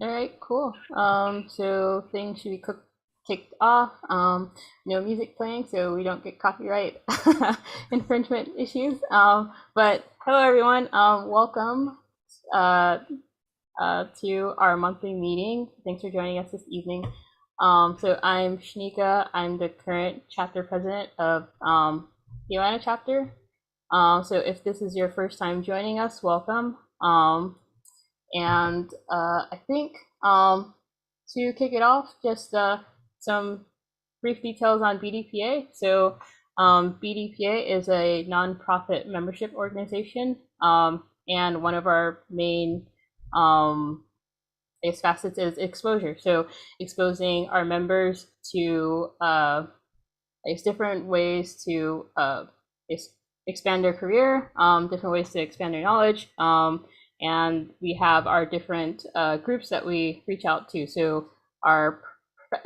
All right, cool. So things should be kicked off. No music playing, so we don't get copyright infringement issues. But hello, everyone. Welcome uh, to our monthly meeting. Thanks for joining us this evening. So I'm Shanika. I'm the current chapter president of the Atlanta chapter. So if this is your first time joining us, welcome. And I think to kick it off, just some brief details on Bdpa. So Bdpa is a nonprofit membership organization, and one of our main I guess facets is exposure. So exposing our members to I guess different ways to expand their career, different ways to expand their knowledge, and we have our different groups that we reach out to. So our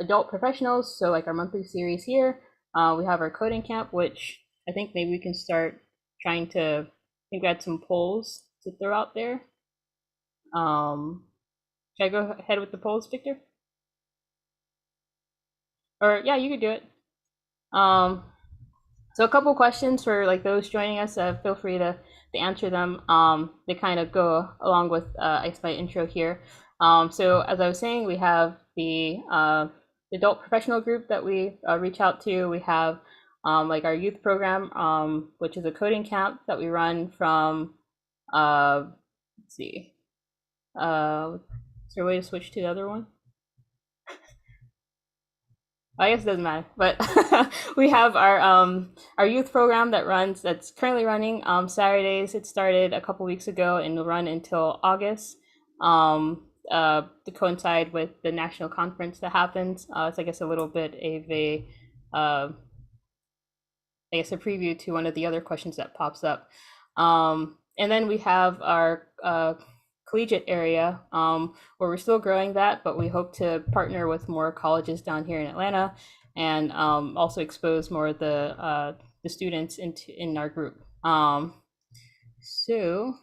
adult professionals, so like our monthly series here, we have our coding camp, which I think maybe we can start trying to, I think we had some polls to throw out there. Should I go ahead with the polls, Victor? Or yeah, you could do it. Um, so a couple questions for like those joining us. Feel free to answer them. They kind of go along with I guess my intro here. So as I was saying, we have the adult professional group that we reach out to. We have like our youth program, which is a coding camp that we run from. Let's see. Is there a way to switch to the other one? I guess it doesn't matter, but we have our youth program that's currently running Saturdays. It started a couple weeks ago and will run until August to coincide with the national conference that happens. It's I guess a little bit of a I guess a preview to one of the other questions that pops up. And then we have our collegiate area where we're still growing that, but we hope to partner with more colleges down here in Atlanta and also expose more of the students in our group. So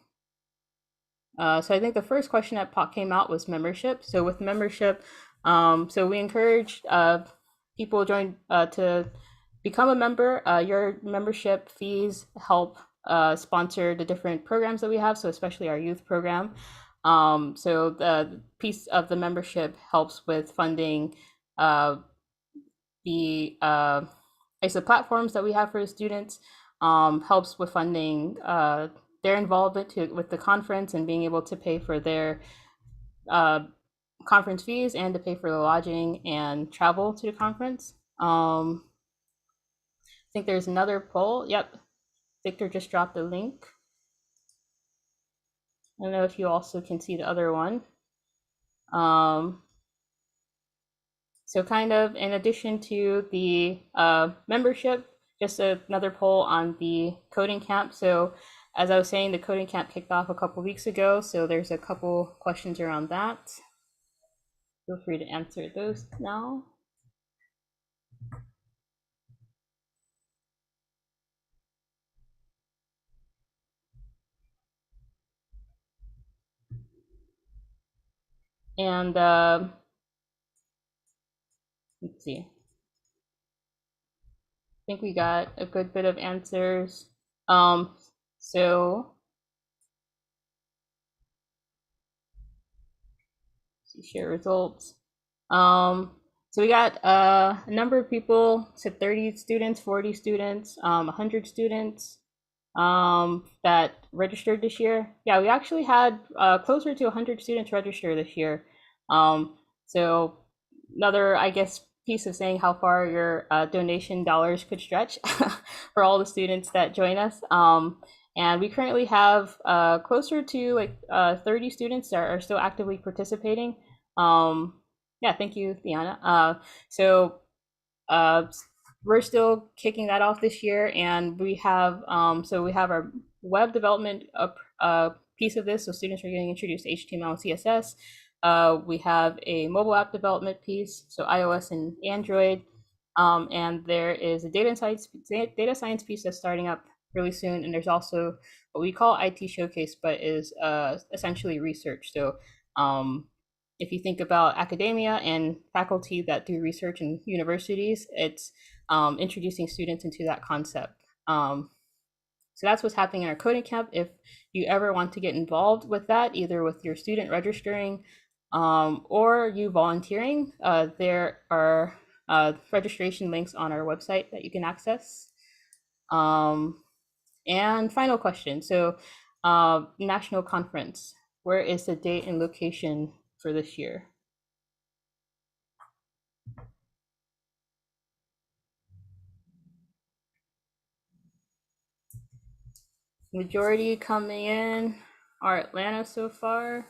I think the first question that came out was membership. So with membership, so we encourage people join to become a member. Your membership fees help sponsor the different programs that we have, so especially our youth program. So the piece of the membership helps with funding the platforms that we have for the students, helps with funding their involvement with the conference and being able to pay for their conference fees and to pay for the lodging and travel to the conference. I think there's another poll. Yep, Victor just dropped a link. I don't know if you also can see the other one. So kind of in addition to the membership, just another poll on the coding camp. So as I was saying, the coding camp kicked off a couple weeks ago, so there's a couple questions around that. Feel free to answer those now. And let's see. I think we got a good bit of answers. So share results. So we got a number of people, said 30 students, 40 students, 100 students that registered this year. Yeah, we actually had closer to 100 students register this year. So another, I guess, piece of saying how far your donation dollars could stretch for all the students that join us. And we currently have closer to like 30 students that are still actively participating. Yeah, thank you, Diana. So we're still kicking that off this year, and we have we have our web development piece of this. So students are getting introduced to HTML and CSS. We have a mobile app development piece, so iOS and Android, and there is a data science piece that's starting up really soon. And there's also what we call IT showcase, but is essentially research. So if you think about academia and faculty that do research in universities, it's introducing students into that concept. So that's what's happening in our coding camp. If you ever want to get involved with that, either with your student registering or you volunteering, there are registration links on our website that you can access. And final question. So national conference, where is the date and location for this year? Majority coming in are Atlanta so far,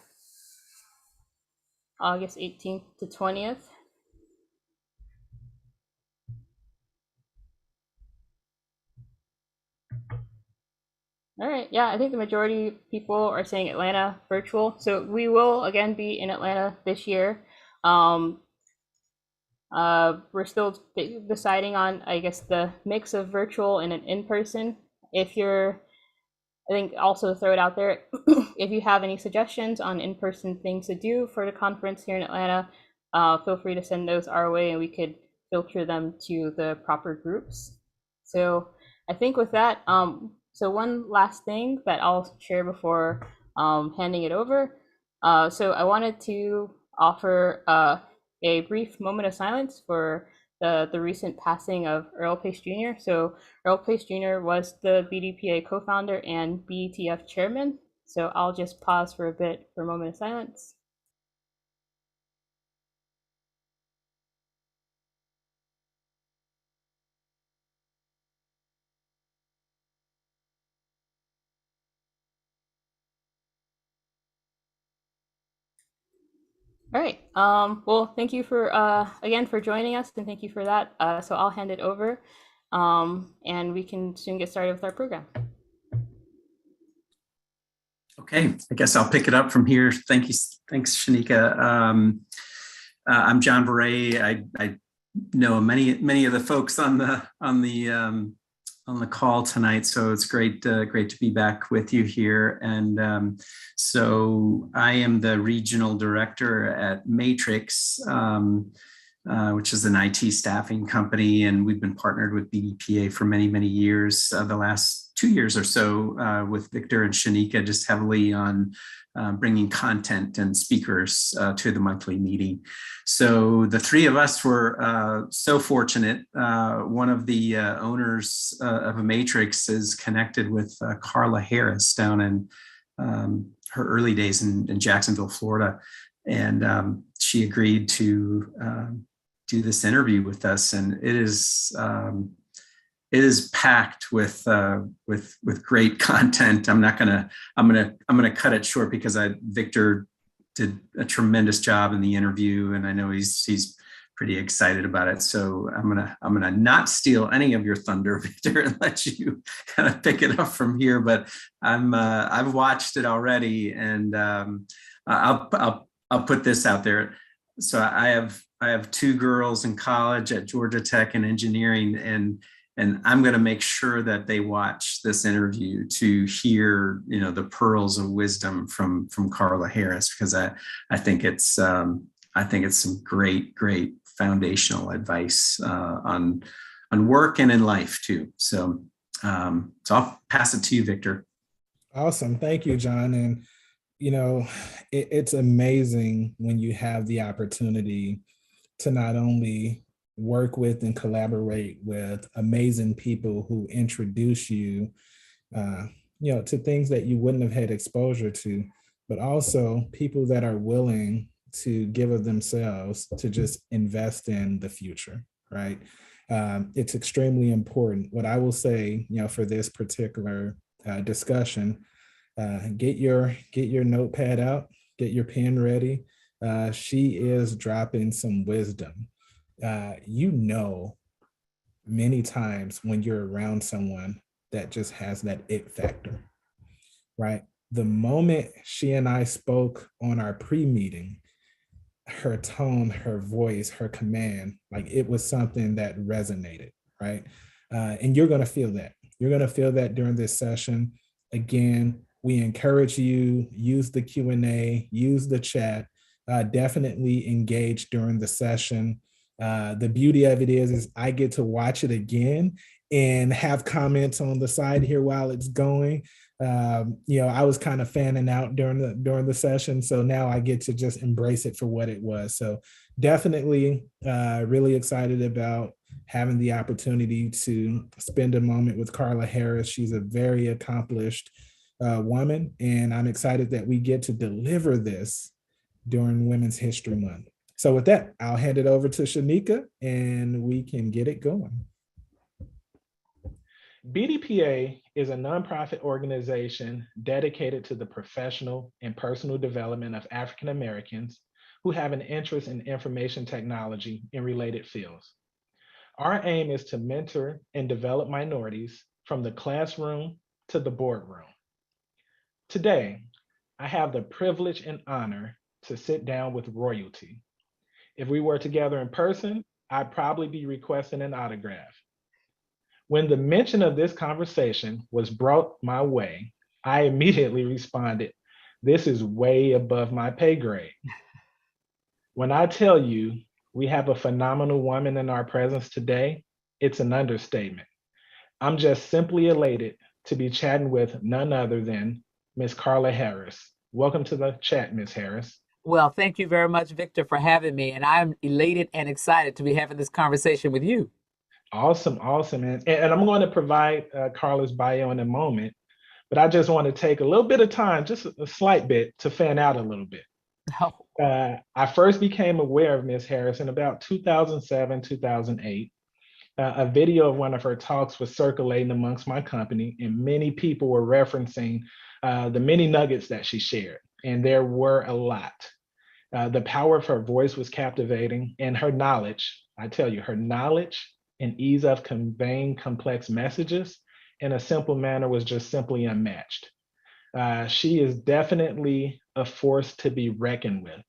August 18th to 20th. All right, yeah, I think the majority of people are saying Atlanta virtual. So we will again be in Atlanta this year. We're still deciding on, I guess, the mix of virtual and an in-person. If you're, I think also throw it out there, if you have any suggestions on in-person things to do for the conference here in Atlanta, feel free to send those our way and we could filter them to the proper groups. So I think with that, so one last thing that I'll share before handing it over. So I wanted to offer a brief moment of silence for the recent passing of Earl Pace Jr. So Earl Pace Jr. was the BDPA co-founder and BETF chairman. So I'll just pause for a bit for a moment of silence. All right. Well, thank you for again for joining us, and thank you for that. So I'll hand it over, and we can soon get started with our program. Okay, I guess I'll pick it up from here. Thank you. Thanks, Shanika. I'm John Beret. I know many of the folks on the call tonight, so it's great to be back with you here. And so I am the regional director at Matrix, which is an IT staffing company, and we've been partnered with Bdpa for many years. The last 2 years or so with Victor and Shanika, just heavily on bringing content and speakers to the monthly meeting. So the three of us were so fortunate. One of the owners of a Matrix is connected with Carla Harris down in her early days in Jacksonville, Florida. And she agreed to do this interview with us. And it is packed with great content. I'm gonna cut it short because Victor did a tremendous job in the interview, and I know he's pretty excited about it. So I'm gonna not steal any of your thunder, Victor, and let you kind of pick it up from here. But I've watched it already, and I'll put this out there. So I have two girls in college at Georgia Tech in engineering, and I'm going to make sure that they watch this interview to hear, the pearls of wisdom from Carla Harris, because I think it's some great foundational advice on work and in life too. So I'll pass it to you, Victor. Awesome, thank you, John. And it's amazing when you have the opportunity to not only work with and collaborate with amazing people who introduce you, to things that you wouldn't have had exposure to, but also people that are willing to give of themselves to just invest in the future, right? It's extremely important. What I will say, for this particular discussion, get your notepad out, get your pen ready. She is dropping some wisdom. Many times when you're around someone that just has that it factor, right? The moment she and I spoke on our pre-meeting, her tone, her voice, her command, like it was something that resonated, right? And you're going to feel that. You're going to feel that during this session. Again, we encourage you, use the Q&A, use the chat. definitely engaged during the session. The beauty of it is I get to watch it again and have comments on the side here while it's going. I was kind of fanning out during the session, so now I get to just embrace it for what it was. So definitely really excited about having the opportunity to spend a moment with Carla Harris. She's a very accomplished woman, and I'm excited that we get to deliver this during Women's History Month. So with that, I'll hand it over to Shanika and we can get it going. Bdpa is a nonprofit organization dedicated to the professional and personal development of African Americans who have an interest in information technology and related fields. Our aim is to mentor and develop minorities from the classroom to the boardroom. Today, I have the privilege and honor to sit down with royalty. If we were together in person, I'd probably be requesting an autograph. When the mention of this conversation was brought my way, I immediately responded, "This is way above my pay grade." When I tell you we have a phenomenal woman in our presence today, it's an understatement. I'm just simply elated to be chatting with none other than Miss Carla Harris. Welcome to the chat, Miss Harris. Well, thank you very much, Victor, for having me. And I'm elated and excited to be having this conversation with you. Awesome. And I'm going to provide Carla's bio in a moment, but I just want to take a little bit of time, just a slight bit, to fan out a little bit. Oh. I first became aware of Ms. Harris in about 2007, 2008. A video of one of her talks was circulating amongst my company, and many people were referencing the many nuggets that she shared, and there were a lot. The power of her voice was captivating, and her knowledge, I tell you, her knowledge and ease of conveying complex messages in a simple manner was just simply unmatched. She is definitely a force to be reckoned with.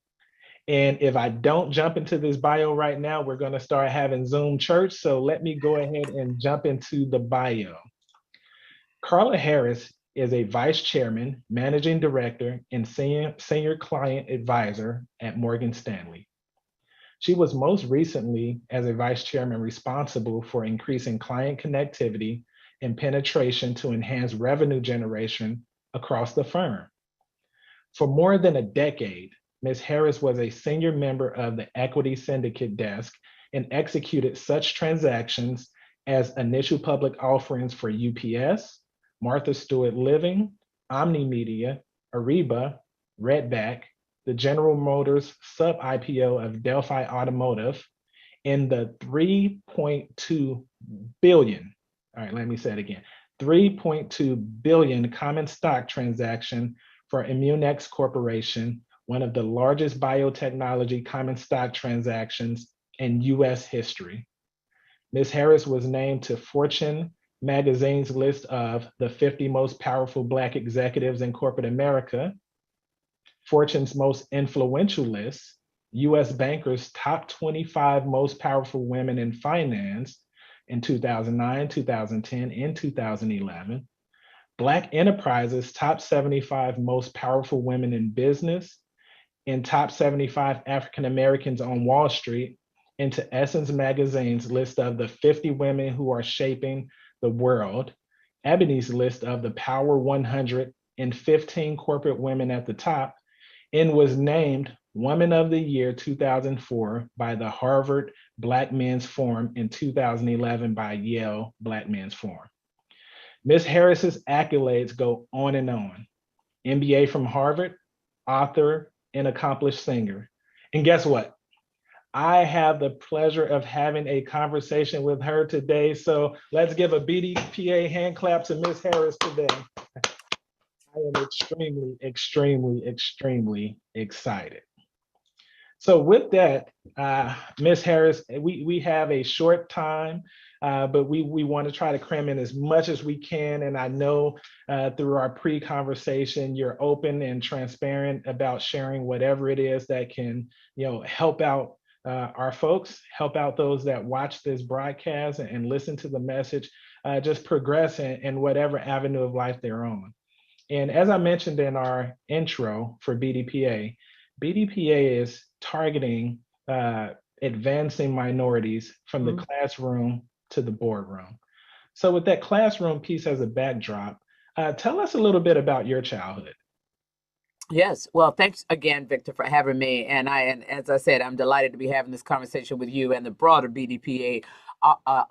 And if I don't jump into this bio right now, we're going to start having Zoom church. So let me go ahead and jump into the bio. Carla Harris is a vice chairman, managing director, and senior client advisor at Morgan Stanley. She was most recently as a vice chairman responsible for increasing client connectivity and penetration to enhance revenue generation across the firm. For more than a decade, Ms. Harris was a senior member of the equity syndicate desk and executed such transactions as initial public offerings for UPS, Martha Stewart Living, Omni Media, Ariba, Redback, the General Motors sub-IPO of Delphi Automotive, and the $3.2 billion, all right, let me say it again, $3.2 billion common stock transaction for Immunex Corporation, one of the largest biotechnology common stock transactions in US history. Ms. Harris was named to Fortune magazine's list of the 50 most powerful Black executives in corporate America, Fortune's most influential list, US Banker's top 25 most powerful women in finance in 2009, 2010, and 2011, Black Enterprise's top 75 most powerful women in business, and top 75 African Americans on Wall Street, into Essence Magazine's list of the 50 women who are shaping the world, Ebony's list of the Power 100 and 15 corporate women at the top, and was named Woman of the Year 2004 by the Harvard Black Men's Forum and 2011 by Yale Black Men's Forum. Ms. Harris's accolades go on and on. MBA from Harvard, author, and accomplished singer. And guess what? I have the pleasure of having a conversation with her today. So let's give a BDPA hand clap to Ms. Harris today. I am extremely excited. So with that, Ms. Harris, we have a short time, but we want to try to cram in as much as we can. And I know through our pre-conversation, you're open and transparent about sharing whatever it is that can, help out our folks, help out those that watch this broadcast and listen to the message, just progress in whatever avenue of life they're on. And as I mentioned in our intro for BDPA, BDPA is targeting advancing minorities from the classroom to the boardroom. So with that classroom piece as a backdrop, tell us a little bit about your childhood. Yes. Well, thanks again, Victor, for having me. And as I said, I'm delighted to be having this conversation with you and the broader BDPA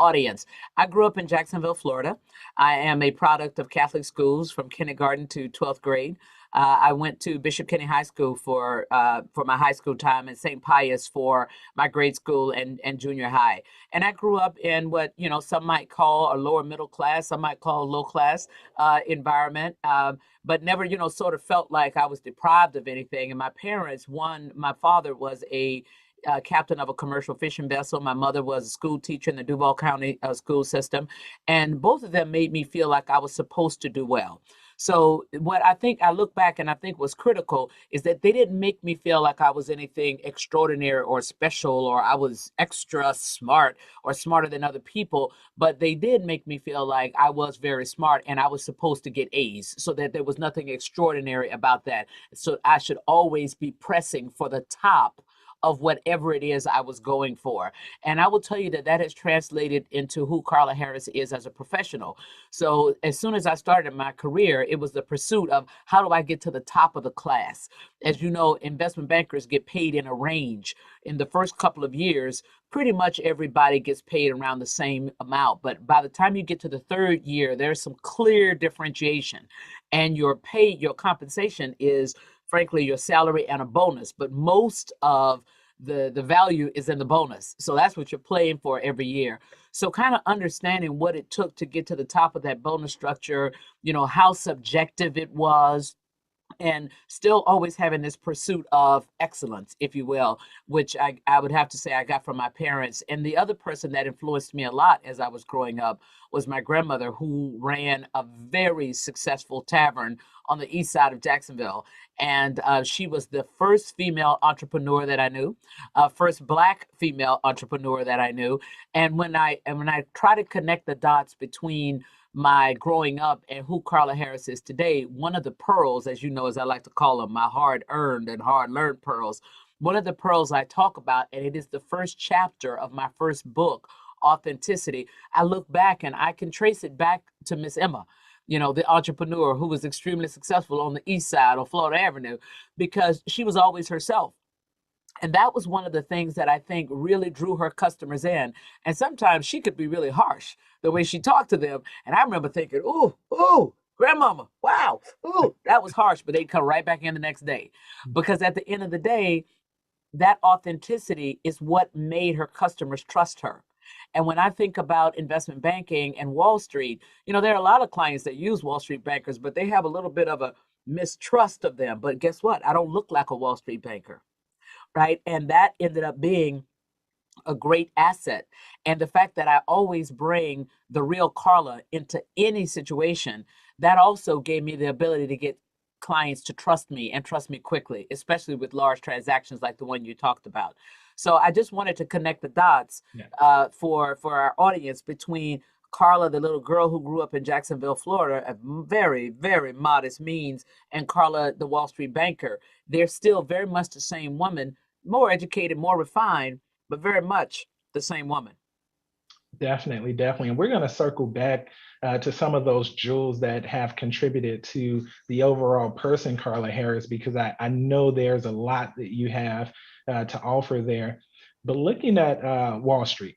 audience. I grew up in Jacksonville, Florida. I am a product of Catholic schools from kindergarten to 12th grade. I went to Bishop Kenny High School for my high school time and St. Pius for my grade school and junior high. And I grew up in what, some might call a lower middle class, some might call a low class environment. But never, sort of felt like I was deprived of anything. And my parents, my father was a captain of a commercial fishing vessel. My mother was a school teacher in the Duval County school system. And both of them made me feel like I was supposed to do well. So what I think I look back and I think was critical is that they didn't make me feel like I was anything extraordinary or special or I was extra smart or smarter than other people, but they did make me feel like I was very smart and I was supposed to get A's, so that there was nothing extraordinary about that. So I should always be pressing for the top of whatever it is I was going for. And I will tell you that has translated into who Carla Harris is as a professional. So as soon as I started my career, it was the pursuit of how do I get to the top of the class? As you know, investment bankers get paid in a range. In the first couple of years, pretty much everybody gets paid around the same amount. But by the time you get to the third year, there's some clear differentiation. And your compensation is frankly your salary and a bonus, but most of the value is in the bonus. So that's what you're playing for every year. So kind of understanding what it took to get to the top of that bonus structure, how subjective it was, and still always having this pursuit of excellence, if you will, which I would have to say I got from my parents. And the other person that influenced me a lot as I was growing up was my grandmother, who ran a very successful tavern on the east side of Jacksonville. And she was the first female entrepreneur that I knew, first Black female entrepreneur that I knew. And when I try to connect the dots between my growing up and who Carla Harris is today, one of the pearls, as you know, as I like to call them, my hard-earned and hard-learned pearls, one of the pearls I talk about, and it is the first chapter of my first book, Authenticity. I look back and I can trace it back to Miss Emma, the entrepreneur who was extremely successful on the east side of Florida Avenue, because she was always herself. And that was one of the things that I think really drew her customers in. And sometimes she could be really harsh the way she talked to them. And I remember thinking, ooh, grandmama, wow, ooh, that was harsh. But they'd come right back in the next day. Because at the end of the day, that authenticity is what made her customers trust her. And when I think about investment banking and Wall Street, there are a lot of clients that use Wall Street bankers, but they have a little bit of a mistrust of them. But guess what? I don't look like a Wall Street banker. Right. And that ended up being a great asset. And the fact that I always bring the real Carla into any situation, that also gave me the ability to get clients to trust me and trust me quickly, especially with large transactions like the one you talked about. So I just wanted to connect the dots for our audience between Carla, the little girl who grew up in Jacksonville, Florida, at very, very modest means, and Carla, the Wall Street banker. They're still very much the same woman, more educated, more refined, but very much the same woman. Definitely. And we're going to circle back to some of those jewels that have contributed to the overall person, Carla Harris, because I know there's a lot that you have to offer there. But looking at Wall Street,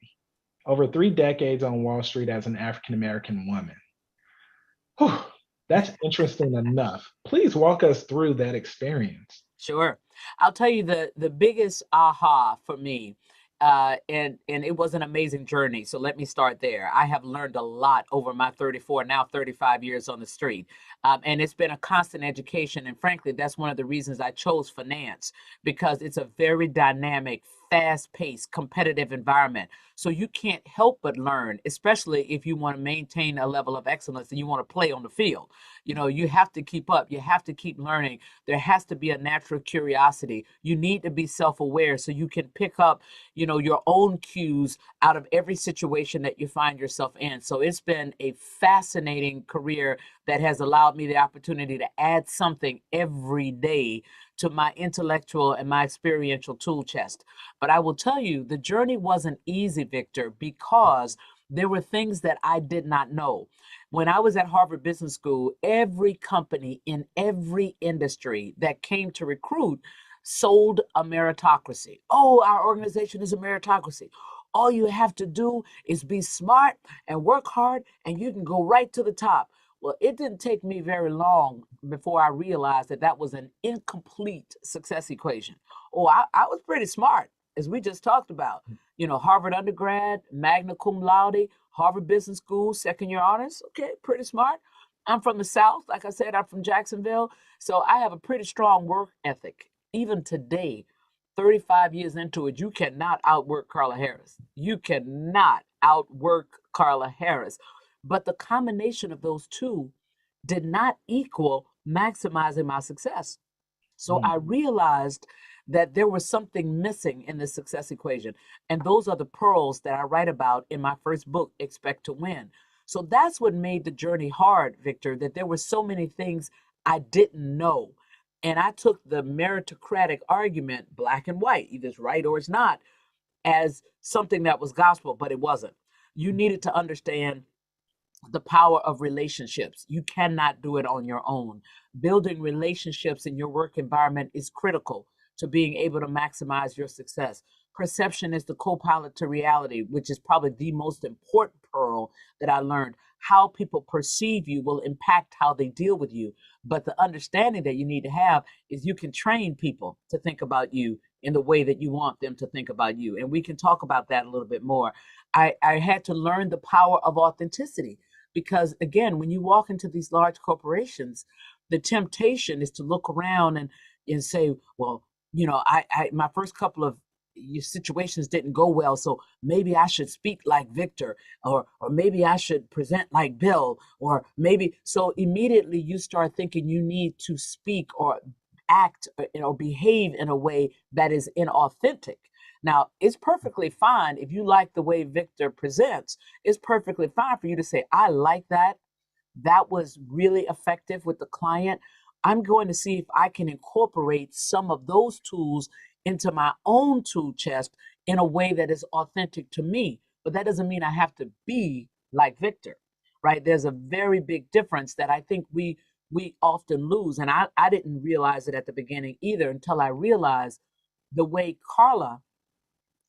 over 3 decades on Wall Street as an African-American woman. Whew, that's interesting enough. Please walk us through that experience. Sure. I'll tell you the biggest aha for me, and it was an amazing journey. So let me start there. I have learned a lot over my 34, now 35 years on the street. And it's been a constant education. And frankly, that's one of the reasons I chose finance, because it's a very dynamic, fast-paced, competitive environment. So you can't help but learn, especially if you want to maintain a level of excellence and you want to play on the field. You have to keep up. You have to keep learning. There has to be a natural curiosity. You need to be self-aware so you can pick up, your own cues out of every situation that you find yourself in. So it's been a fascinating career that has allowed me the opportunity to add something every day to my intellectual and my experiential tool chest. But I will tell you, the journey wasn't easy, Victor, because there were things that I did not know. When I was at Harvard Business School, every company in every industry that came to recruit sold a meritocracy. Oh, our organization is a meritocracy. All you have to do is be smart and work hard, and you can go right to the top. Well, it didn't take me very long before I realized that that was an incomplete success equation. Oh, I was pretty smart, as we just talked about. You know, Harvard undergrad, magna cum laude, Harvard Business School, second year honors. Okay, pretty smart. I'm from the South. Like I said, I'm from Jacksonville. So I have a pretty strong work ethic. Even today, 35 years into it, you cannot outwork Carla Harris. You cannot outwork Carla Harris. But the combination of those two did not equal maximizing my success. So I realized that there was something missing in the success equation. And those are the pearls that I write about in my first book, Expect to Win. So that's what made the journey hard, Victor, that there were so many things I didn't know. And I took the meritocratic argument, black and white, either it's right or it's not, as something that was gospel, but it wasn't. You needed to understand the power of relationships. You cannot do it on your own. Building relationships in your work environment is critical to being able to maximize your success. Perception is the co-pilot to reality, which is probably the most important pearl that I learned. How people perceive you will impact how they deal with you. But the understanding that you need to have is you can train people to think about you in the way that you want them to think about you. And we can talk about that a little bit more. I had to learn the power of authenticity because, again, when you walk into these large corporations, the temptation is to look around and say, well, you know, my first couple of situations didn't go well, so maybe I should speak like Victor, or maybe I should present like Bill, or maybe. So immediately you start thinking you need to speak or act or behave in a way that is inauthentic. Now, it's perfectly fine if you like the way Victor presents. It's perfectly fine for you to say, I like that. That was really effective with the client. I'm going to see if I can incorporate some of those tools into my own tool chest in a way that is authentic to me. But that doesn't mean I have to be like Victor, right? There's a very big difference that I think we often lose. And I didn't realize it at the beginning either until I realized the way Carla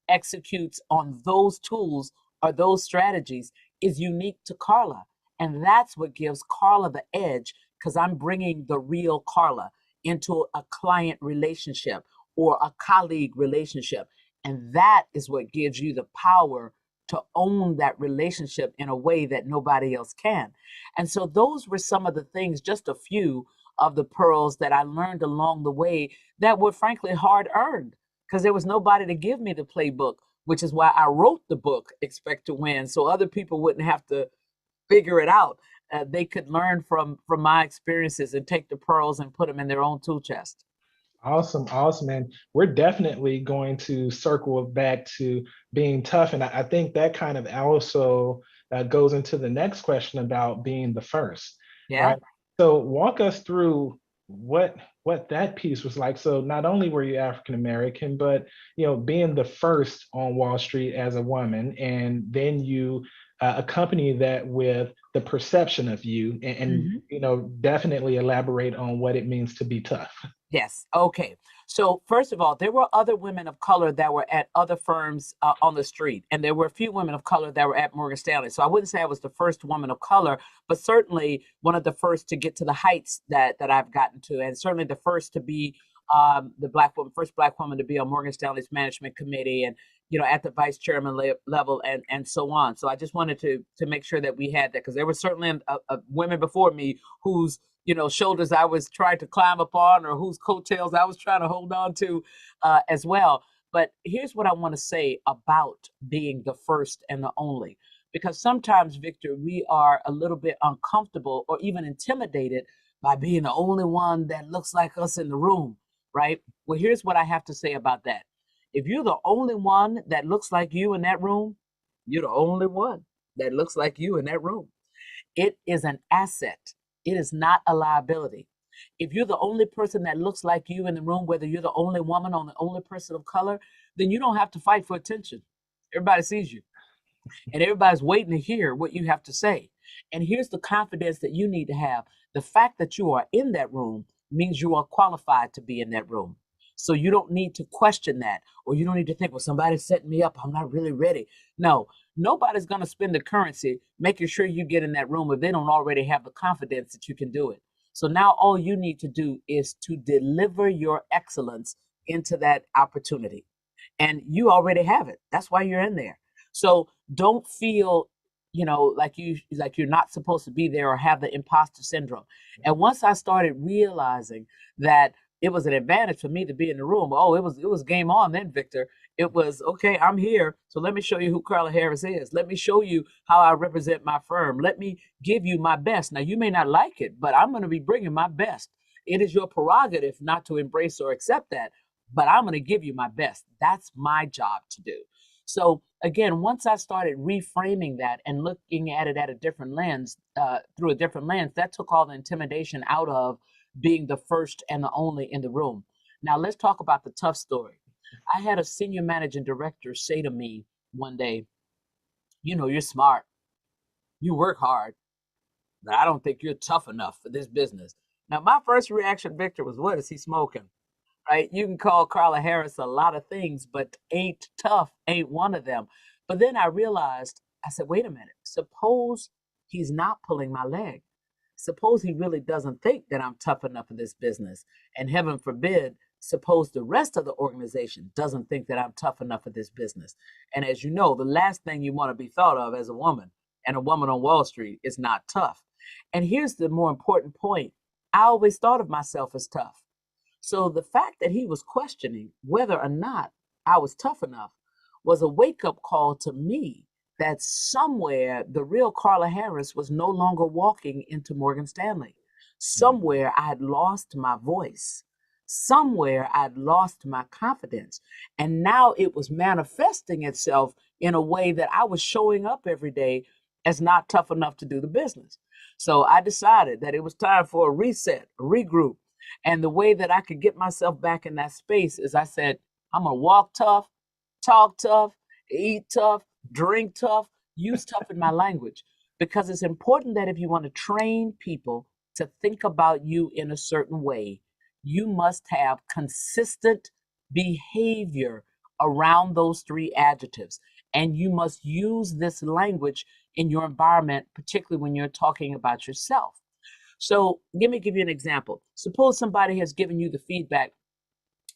executes on those tools or those strategies is unique to Carla. And that's what gives Carla the edge, because I'm bringing the real Carla into a client relationship or a colleague relationship. And that is what gives you the power to own that relationship in a way that nobody else can. And so those were some of the things, just a few of the pearls that I learned along the way that were frankly hard earned, because there was nobody to give me the playbook, which is why I wrote the book, Expect to Win, so other people wouldn't have to figure it out. They could learn from my experiences and take the pearls and put them in their own tool chest. Awesome, awesome. And we're definitely going to circle back to being tough. And I think that kind of also goes into the next question about being the first. Yeah. Right? So walk us through what that piece was like. So not only were you African American, but being the first on Wall Street as a woman, and then you accompany that with the perception of you, and definitely elaborate on what it means to be tough. Yes. Okay. So first of all, there were other women of color that were at other firms on the street, and there were a few women of color that were at Morgan Stanley. So I wouldn't say I was the first woman of color, but certainly one of the first to get to the heights that I've gotten to, and certainly the first to be first Black woman to be on Morgan Stanley's management committee, and at the vice chairman level, and so on. So I just wanted to make sure that we had that, because there were certainly women before me whose shoulders I was trying to climb up on, or whose coattails I was trying to hold on to as well. But here's what I want to say about being the first and the only, because sometimes, Victor, we are a little bit uncomfortable or even intimidated by being the only one that looks like us in the room, right? Well, here's what I have to say about that. If you're the only one that looks like you in that room, you're the only one that looks like you in that room. It is an asset. It is not a liability. If you're the only person that looks like you in the room, whether you're the only woman or the only person of color, then you don't have to fight for attention. Everybody sees you, and everybody's waiting to hear what you have to say. And here's the confidence that you need to have. The fact that you are in that room means you are qualified to be in that room. So you don't need to question that, or you don't need to think, well, somebody's setting me up, I'm not really ready. No, nobody's going to spend the currency making sure you get in that room if they don't already have the confidence that you can do it. So now all you need to do is to deliver your excellence into that opportunity. And you already have it. That's why you're in there. So don't feel, like you're not supposed to be there or have the imposter syndrome. And once I started realizing that it was an advantage for me to be in the room, it was game on then, Victor. It was, okay, I'm here, so let me show you who Carla Harris is. Let me show you how I represent my firm. Let me give you my best. Now, you may not like it, but I'm going to be bringing my best. It is your prerogative not to embrace or accept that, but I'm going to give you my best. That's my job to do. So again, once I started reframing that and looking at it at a different lens, through a different lens, that took all the intimidation out of being the first and the only in the room. Now let's talk about the tough story. I had a senior managing director say to me one day, you're smart, you work hard, but I don't think you're tough enough for this business. Now, my first reaction, Victor, was, what is he smoking? Right? You can call Carla Harris a lot of things, but ain't tough ain't one of them. But then I realized, I said, wait a minute, suppose he's not pulling my leg. Suppose he really doesn't think that I'm tough enough for this business. And heaven forbid, suppose the rest of the organization doesn't think that I'm tough enough for this business. And as you know, the last thing you want to be thought of as a woman, and a woman on Wall Street, is not tough. And here's the more important point. I always thought of myself as tough. So the fact that he was questioning whether or not I was tough enough was a wake-up call to me that somewhere the real Carla Harris was no longer walking into Morgan Stanley. Somewhere I had lost my voice. Somewhere I'd lost my confidence. And now it was manifesting itself in a way that I was showing up every day as not tough enough to do the business. So I decided that it was time for a reset, a regroup. And the way that I could get myself back in that space is I said, I'm going to walk tough, talk tough, eat tough, drink tough, use tough in my language. Because it's important that if you want to train people to think about you in a certain way, you must have consistent behavior around those three adjectives. And you must use this language in your environment, particularly when you're talking about yourself. So let me give you an example. Suppose somebody has given you the feedback,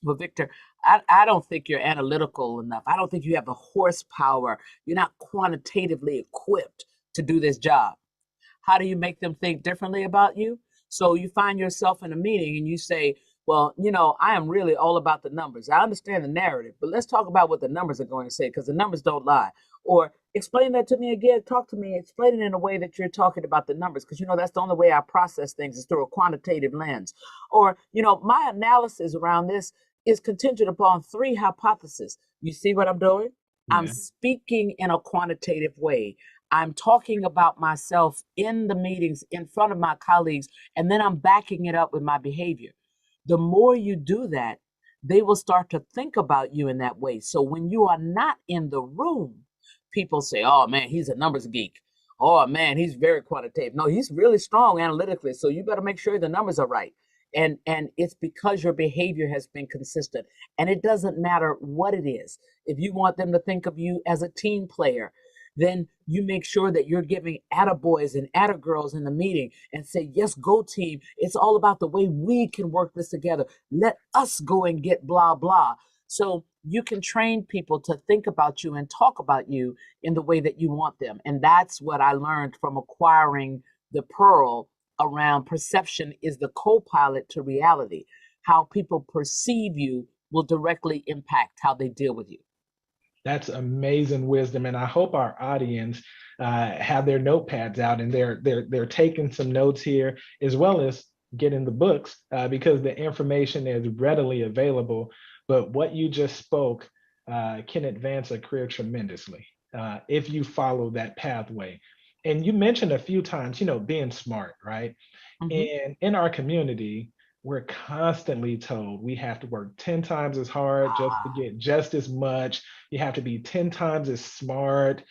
well, Victor, I don't think you're analytical enough. I don't think you have the horsepower. You're not quantitatively equipped to do this job. How do you make them think differently about you? So you find yourself in a meeting and you say, well, I am really all about the numbers. I understand the narrative, but let's talk about what the numbers are going to say, because the numbers don't lie. Or explain that to me again. Talk to me. Explain it in a way that you're talking about the numbers, because, that's the only way I process things is through a quantitative lens. Or, my analysis around this is contingent upon three hypotheses. You see what I'm doing? Yeah. I'm speaking in a quantitative way. I'm talking about myself in the meetings in front of my colleagues, and then I'm backing it up with my behavior. The more you do that, they will start to think about you in that way. So when you are not in the room, people say, oh man, he's a numbers geek. Oh man, he's very quantitative. No, he's really strong analytically. So you better make sure the numbers are right. And it's because your behavior has been consistent. And it doesn't matter what it is. If you want them to think of you as a team player, then you make sure that you're giving attaboys and attagirls in the meeting and say, yes, go team. It's all about the way we can work this together. Let us go and get blah, blah. So you can train people to think about you and talk about you in the way that you want them. And that's what I learned from acquiring the Pearl around perception is the co-pilot to reality. How people perceive you will directly impact how they deal with you. That's amazing wisdom, and I hope our audience have their notepads out and they're taking some notes here, as well as getting the books, because the information is readily available. But what you just spoke can advance a career tremendously if you follow that pathway. And you mentioned a few times, being smart, right? Mm-hmm. And in our community, we're constantly told we have to work 10 times as hard just to get just as much. You have to be 10 times as smart.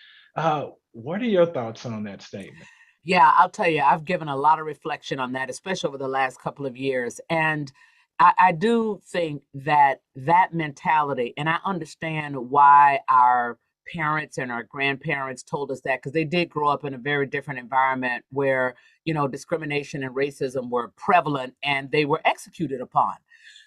What are your thoughts on that statement? Yeah, I'll tell you, I've given a lot of reflection on that, especially over the last couple of years. And I do think that that mentality, and I understand why our parents and our grandparents told us that, because they did grow up in a very different environment where, discrimination and racism were prevalent and they were executed upon.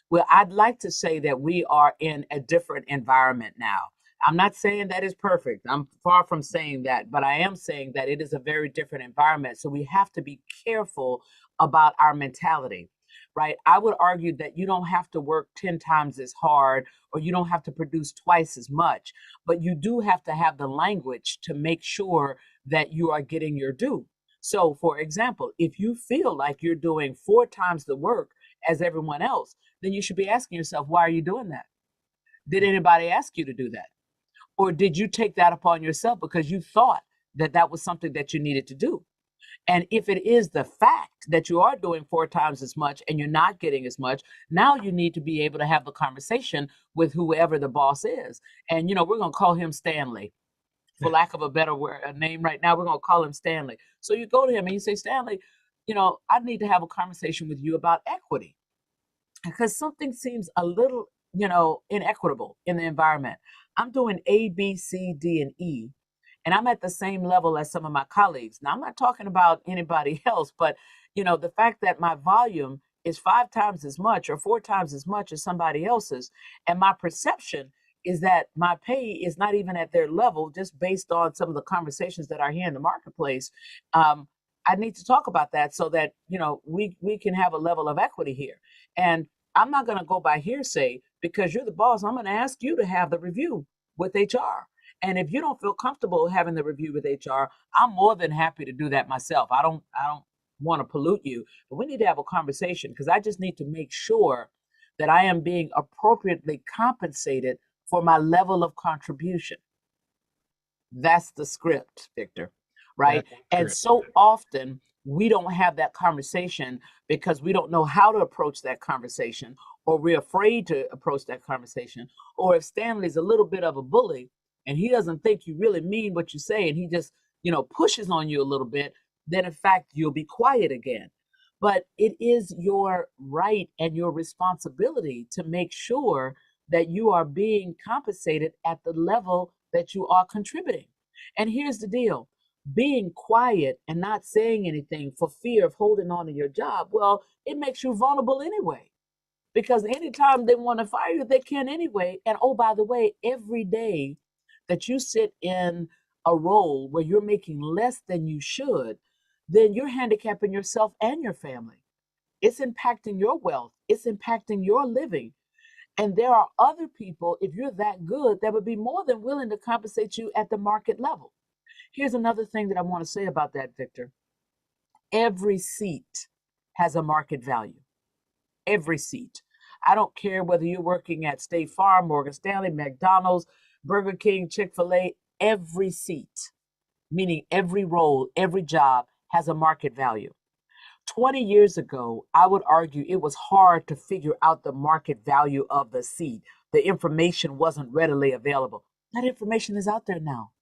Well, I'd like to say that we are in a different environment now. I'm not saying that is perfect. I'm far from saying that, but I am saying that it is a very different environment. So we have to be careful about our mentality, right? I would argue that you don't have to work 10 times as hard or you don't have to produce twice as much, but you do have to have the language to make sure that you are getting your due. So, for example, if you feel like you're doing 4 times the work as everyone else, then you should be asking yourself, why are you doing that? Did anybody ask you to do that? Or did you take that upon yourself because you thought that that was something that you needed to do? And if it is the fact that you are doing 4 times as much and you're not getting as much, now you need to be able to have the conversation with whoever the boss is. And, we're going to call him Stanley. For lack of a better word, a name right now, we're going to call him Stanley. So you go to him and you say, Stanley, I need to have a conversation with you about equity because something seems a little, inequitable in the environment. I'm doing A, B, C, D, and E, and I'm at the same level as some of my colleagues. Now, I'm not talking about anybody else, but, the fact that my volume is 5 times as much or 4 times as much as somebody else's, and my perception is that my pay is not even at their level, just based on some of the conversations that are here in the marketplace. I need to talk about that so that, we can have a level of equity here. And I'm not going to go by hearsay because you're the boss. I'm going to ask you to have the review with HR. And if you don't feel comfortable having the review with HR, I'm more than happy to do that myself. I don't want to pollute you, but we need to have a conversation because I just need to make sure that I am being appropriately compensated for my level of contribution. That's the script, Victor, right? And so often we don't have that conversation because we don't know how to approach that conversation, or we're afraid to approach that conversation. Or if Stanley's a little bit of a bully and he doesn't think you really mean what you say and he just, pushes on you a little bit, then in fact, you'll be quiet again. But it is your right and your responsibility to make sure that you are being compensated at the level that you are contributing. And here's the deal: being quiet and not saying anything for fear of holding on to your job, well, it makes you vulnerable anyway. Because anytime they want to fire you, they can anyway. And oh, by the way, every day that you sit in a role where you're making less than you should, then you're handicapping yourself and your family. It's impacting your wealth, it's impacting your living. And there are other people, if you're that good, that would be more than willing to compensate you at the market level. Here's another thing that I want to say about that, Victor. Every seat has a market value. Every seat. I don't care whether you're working at State Farm, Morgan Stanley, McDonald's, Burger King, Chick-fil-A, every seat, meaning every role, every job has a market value. 20 years ago, I would argue it was hard to figure out the market value of the seed. The information wasn't readily available. That information is out there now.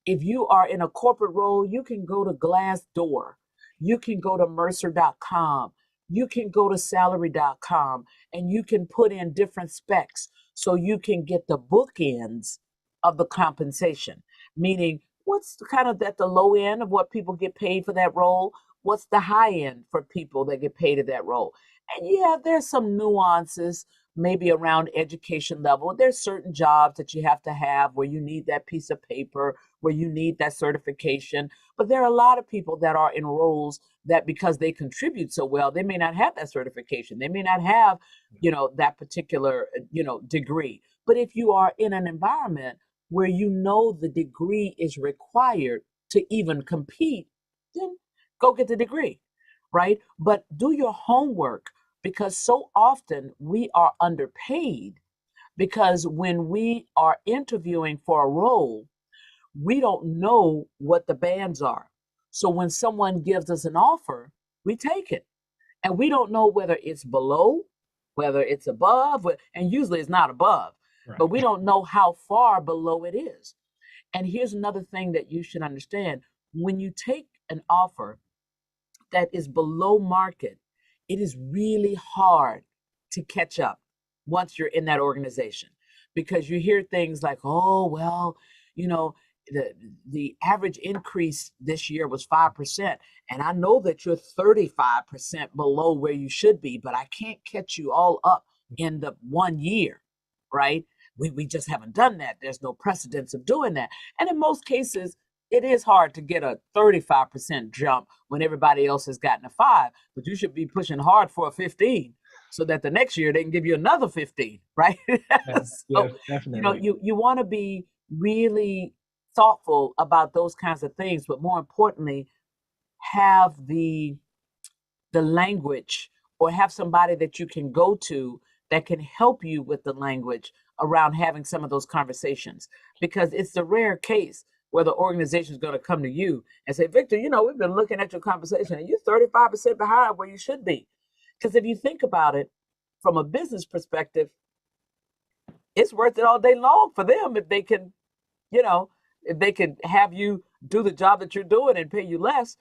If you are in a corporate role, you can go to Glassdoor. You can go to Mercer.com. You can go to salary.com and you can put in different specs so you can get the bookends of the compensation, meaning what's kind of at the low end of what people get paid for that role? What's the high end for people that get paid at that role? And yeah, there's some nuances maybe around education level. There's certain jobs that you have to have where you need that piece of paper, where you need that certification. But there are a lot of people that are in roles that because they contribute so well, they may not have that certification. They may not have, that particular, degree. But if you are in an environment where the degree is required to even compete, then go get the degree, right? But do your homework, because so often we are underpaid because when we are interviewing for a role, we don't know what the bands are. So when someone gives us an offer, we take it. And we don't know whether it's below, whether it's above, and usually it's not above, Right. but we don't know how far below it is. And here's another thing that you should understand. When you take an offer that is below market, it is really hard to catch up once you're in that organization, because you hear things like, oh, well, you know, the average increase this year was 5%. And I know that you're 35% below where you should be, but I can't catch you all up in the 1 year, right? We just haven't done that. There's no precedence of doing that. And in most cases, it is hard to get a 35% jump when everybody else has gotten a 5, but you should be pushing hard for a 15 so that the next year they can give you another 15, right? Yes, So, yes, definitely. you want to be really thoughtful about those kinds of things, but more importantly, have the language, or have somebody that you can go to that can help you with the language around having some of those conversations, because it's the rare case where the organization is going to come to you and say, Victor, we've been looking at your conversation and you're 35% behind where you should be. Because if you think about it from a business perspective, it's worth it all day long for them if they can, if they can have you do the job that you're doing and pay you less.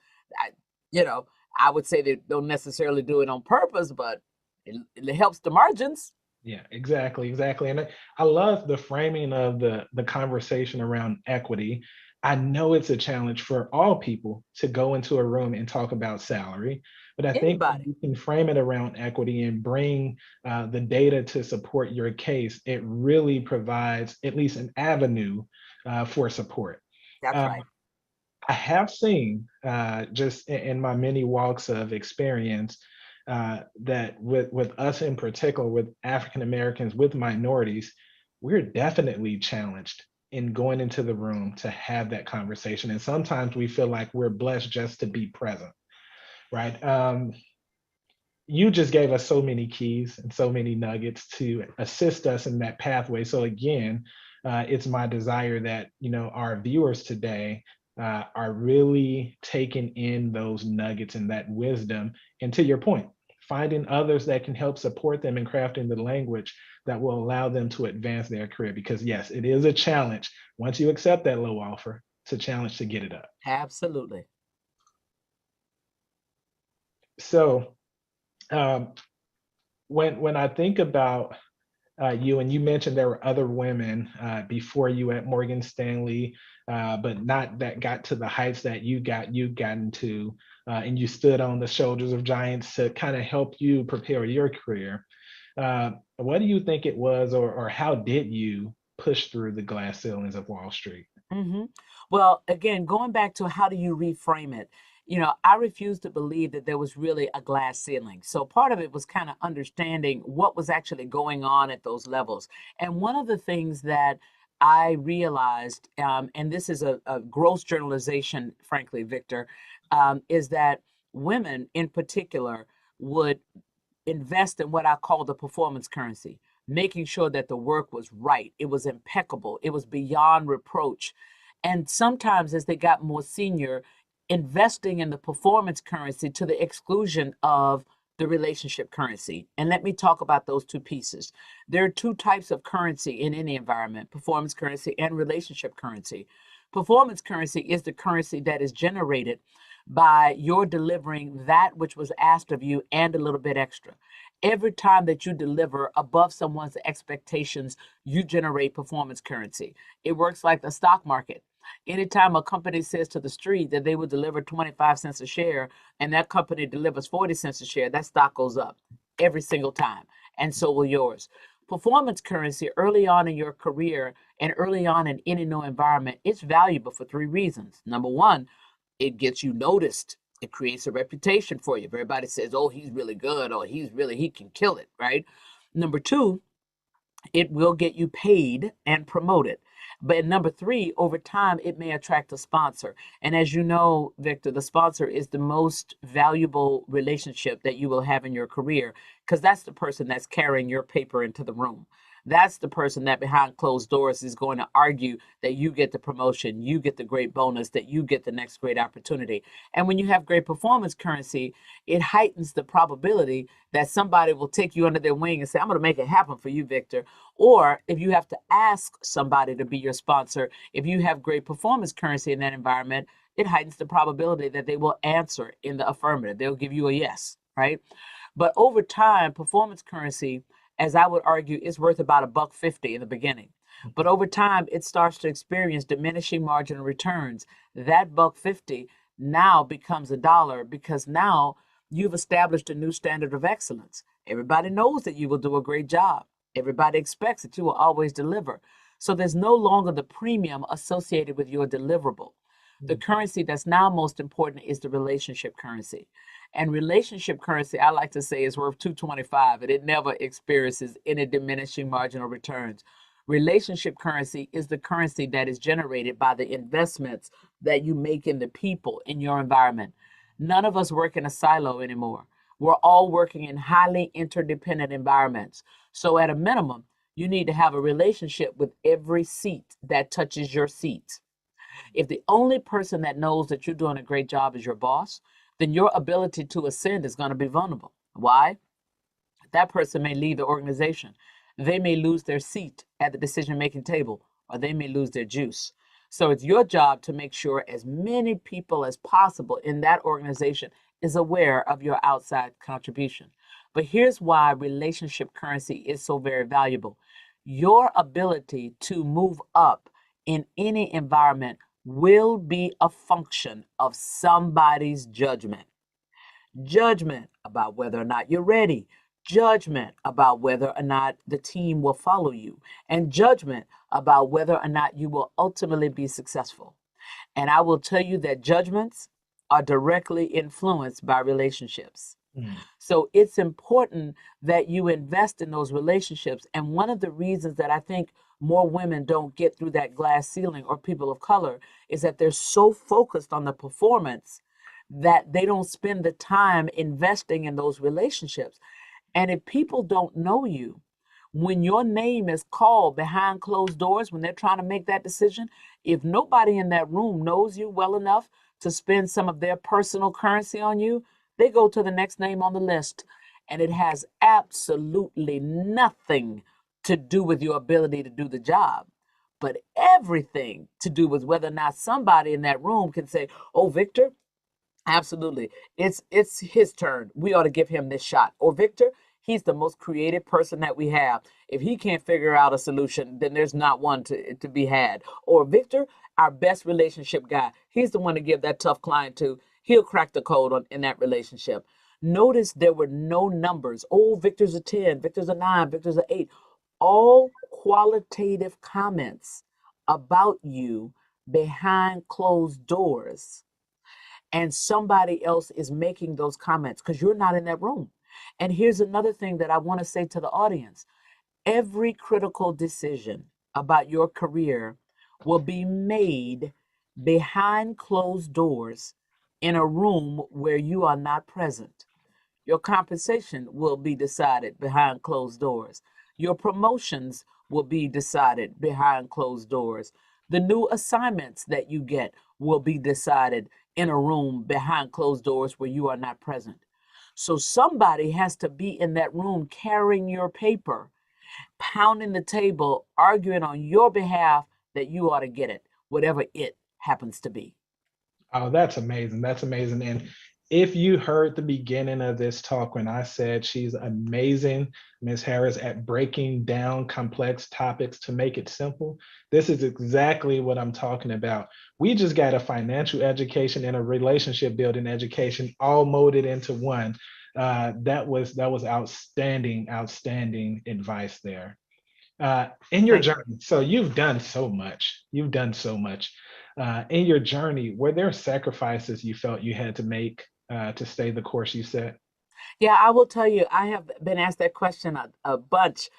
I would say they don't necessarily do it on purpose, but it helps the margins. Yeah, exactly. And I love the framing of the conversation around equity. I know it's a challenge for all people to go into a room and talk about salary, but I think when Anybody. you can frame it around equity and bring the data to support your case, it really provides at least an avenue for support. That's right. I have seen just in my many walks of experience that with us in particular, with African Americans, with minorities, we're definitely challenged in going into the room to have that conversation. And sometimes we feel like we're blessed just to be present, right? You just gave us so many keys and so many nuggets to assist us in that pathway. So again, it's my desire that our viewers today are really taking in those nuggets and that wisdom. And to your point, finding others that can help support them in crafting the language that will allow them to advance their career. Because yes, it is a challenge. Once you accept that low offer, it's a challenge to get it up. Absolutely. So when I think about you, and you mentioned there were other women before you at Morgan Stanley, but not that got to the heights that you've gotten to, and you stood on the shoulders of giants to kind of help you prepare your career. What do you think it was, or how did you push through the glass ceilings of Wall Street? Mm-hmm. Well, again, going back to how do you reframe it? I refuse to believe that there was really a glass ceiling. So part of it was kind of understanding what was actually going on at those levels. And one of the things that I realized, and this is a gross generalization, frankly, Victor, is that women in particular would invest in what I call the performance currency, making sure that the work was right, it was impeccable, it was beyond reproach. And sometimes as they got more senior, investing in the performance currency to the exclusion of the relationship currency. And let me talk about those two pieces. There are two types of currency in any environment: performance currency and relationship currency. Performance currency is the currency that is generated by your delivering that which was asked of you and a little bit extra. Every time that you deliver above someone's expectations, you generate performance currency. It works like the stock market. Anytime a company says to the street that they will deliver 25 cents a share and that company delivers 40 cents a share, that stock goes up every single time. And so will yours. Performance currency early on in your career and early on in any new environment, it's valuable for three reasons. Number one, it gets you noticed. It creates a reputation for you. If everybody says, oh, he's really good, or he can kill it, right? Number two, it will get you paid and promoted. But number three, over time, it may attract a sponsor. And as you know, Victor, the sponsor is the most valuable relationship that you will have in your career, because that's the person that's carrying your paper into the room. That's the person that behind closed doors is going to argue that you get the promotion, you get the great bonus, that you get the next great opportunity. And when you have great performance currency, it heightens the probability that somebody will take you under their wing and say, I'm going to make it happen for you, Victor. Or if you have to ask somebody to be your sponsor, if you have great performance currency in that environment, it heightens the probability that they will answer in the affirmative. They'll give you a yes, right? But over time, performance currency, as I would argue, is worth about $1.50 in the beginning. But over time, it starts to experience diminishing marginal returns. That $1.50 now becomes $1 because now you've established a new standard of excellence. Everybody knows that you will do a great job. Everybody expects that you will always deliver. So there's no longer the premium associated with your deliverable. The currency that's now most important is the relationship currency. And relationship currency, I like to say, is worth 225, and it never experiences any diminishing marginal returns. Relationship currency is the currency that is generated by the investments that you make in the people in your environment. None of us work in a silo anymore. We're all working in highly interdependent environments. So at a minimum, you need to have a relationship with every seat that touches your seat. If the only person that knows that you're doing a great job is your boss, then your ability to ascend is going to be vulnerable. Why? That person may leave the organization. They may lose their seat at the decision-making table, or they may lose their juice. So it's your job to make sure as many people as possible in that organization is aware of your outside contribution. But here's why relationship currency is so very valuable. Your ability to move up in any environment will be a function of somebody's judgment. Judgment about whether or not you're ready, judgment about whether or not the team will follow you, and judgment about whether or not you will ultimately be successful. And I will tell you that judgments are directly influenced by relationships. So it's important that you invest in those relationships. And one of the reasons that I think more women don't get through that glass ceiling, or people of color, is that they're so focused on the performance that they don't spend the time investing in those relationships. And if people don't know you, when your name is called behind closed doors, when they're trying to make that decision, if nobody in that room knows you well enough to spend some of their personal currency on you, they go to the next name on the list. And it has absolutely nothing to do with your ability to do the job, but everything to do with whether or not somebody in that room can say, oh, Victor, absolutely, it's his turn. We ought to give him this shot. Or Victor, he's the most creative person that we have. If he can't figure out a solution, then there's not one to be had. Or Victor, our best relationship guy, he's the one to give that tough client to. He'll crack the code in that relationship. Notice there were no numbers. Oh, Victor's a 10, Victor's a 9, Victor's a 8. All qualitative comments about you behind closed doors. And somebody else is making those comments because you're not in that room. And here's another thing that I want to say to the audience. Every critical decision about your career will be made behind closed doors in a room where you are not present. Your compensation will be decided behind closed doors. Your promotions will be decided behind closed doors. The new assignments that you get will be decided in a room behind closed doors where you are not present. So somebody has to be in that room carrying your paper, pounding the table, arguing on your behalf that you ought to get it, whatever it happens to be. Oh, that's amazing. That's amazing. And if you heard the beginning of this talk when I said she's amazing, Ms. Harris, at breaking down complex topics to make it simple, this is exactly what I'm talking about. We just got a financial education and a relationship building education all molded into one. That was outstanding advice there. In your journey, so you've done so much. You've done so much. In your journey, were there sacrifices you felt you had to make to stay the course you set? Yeah, I will tell you, I have been asked that question a bunch,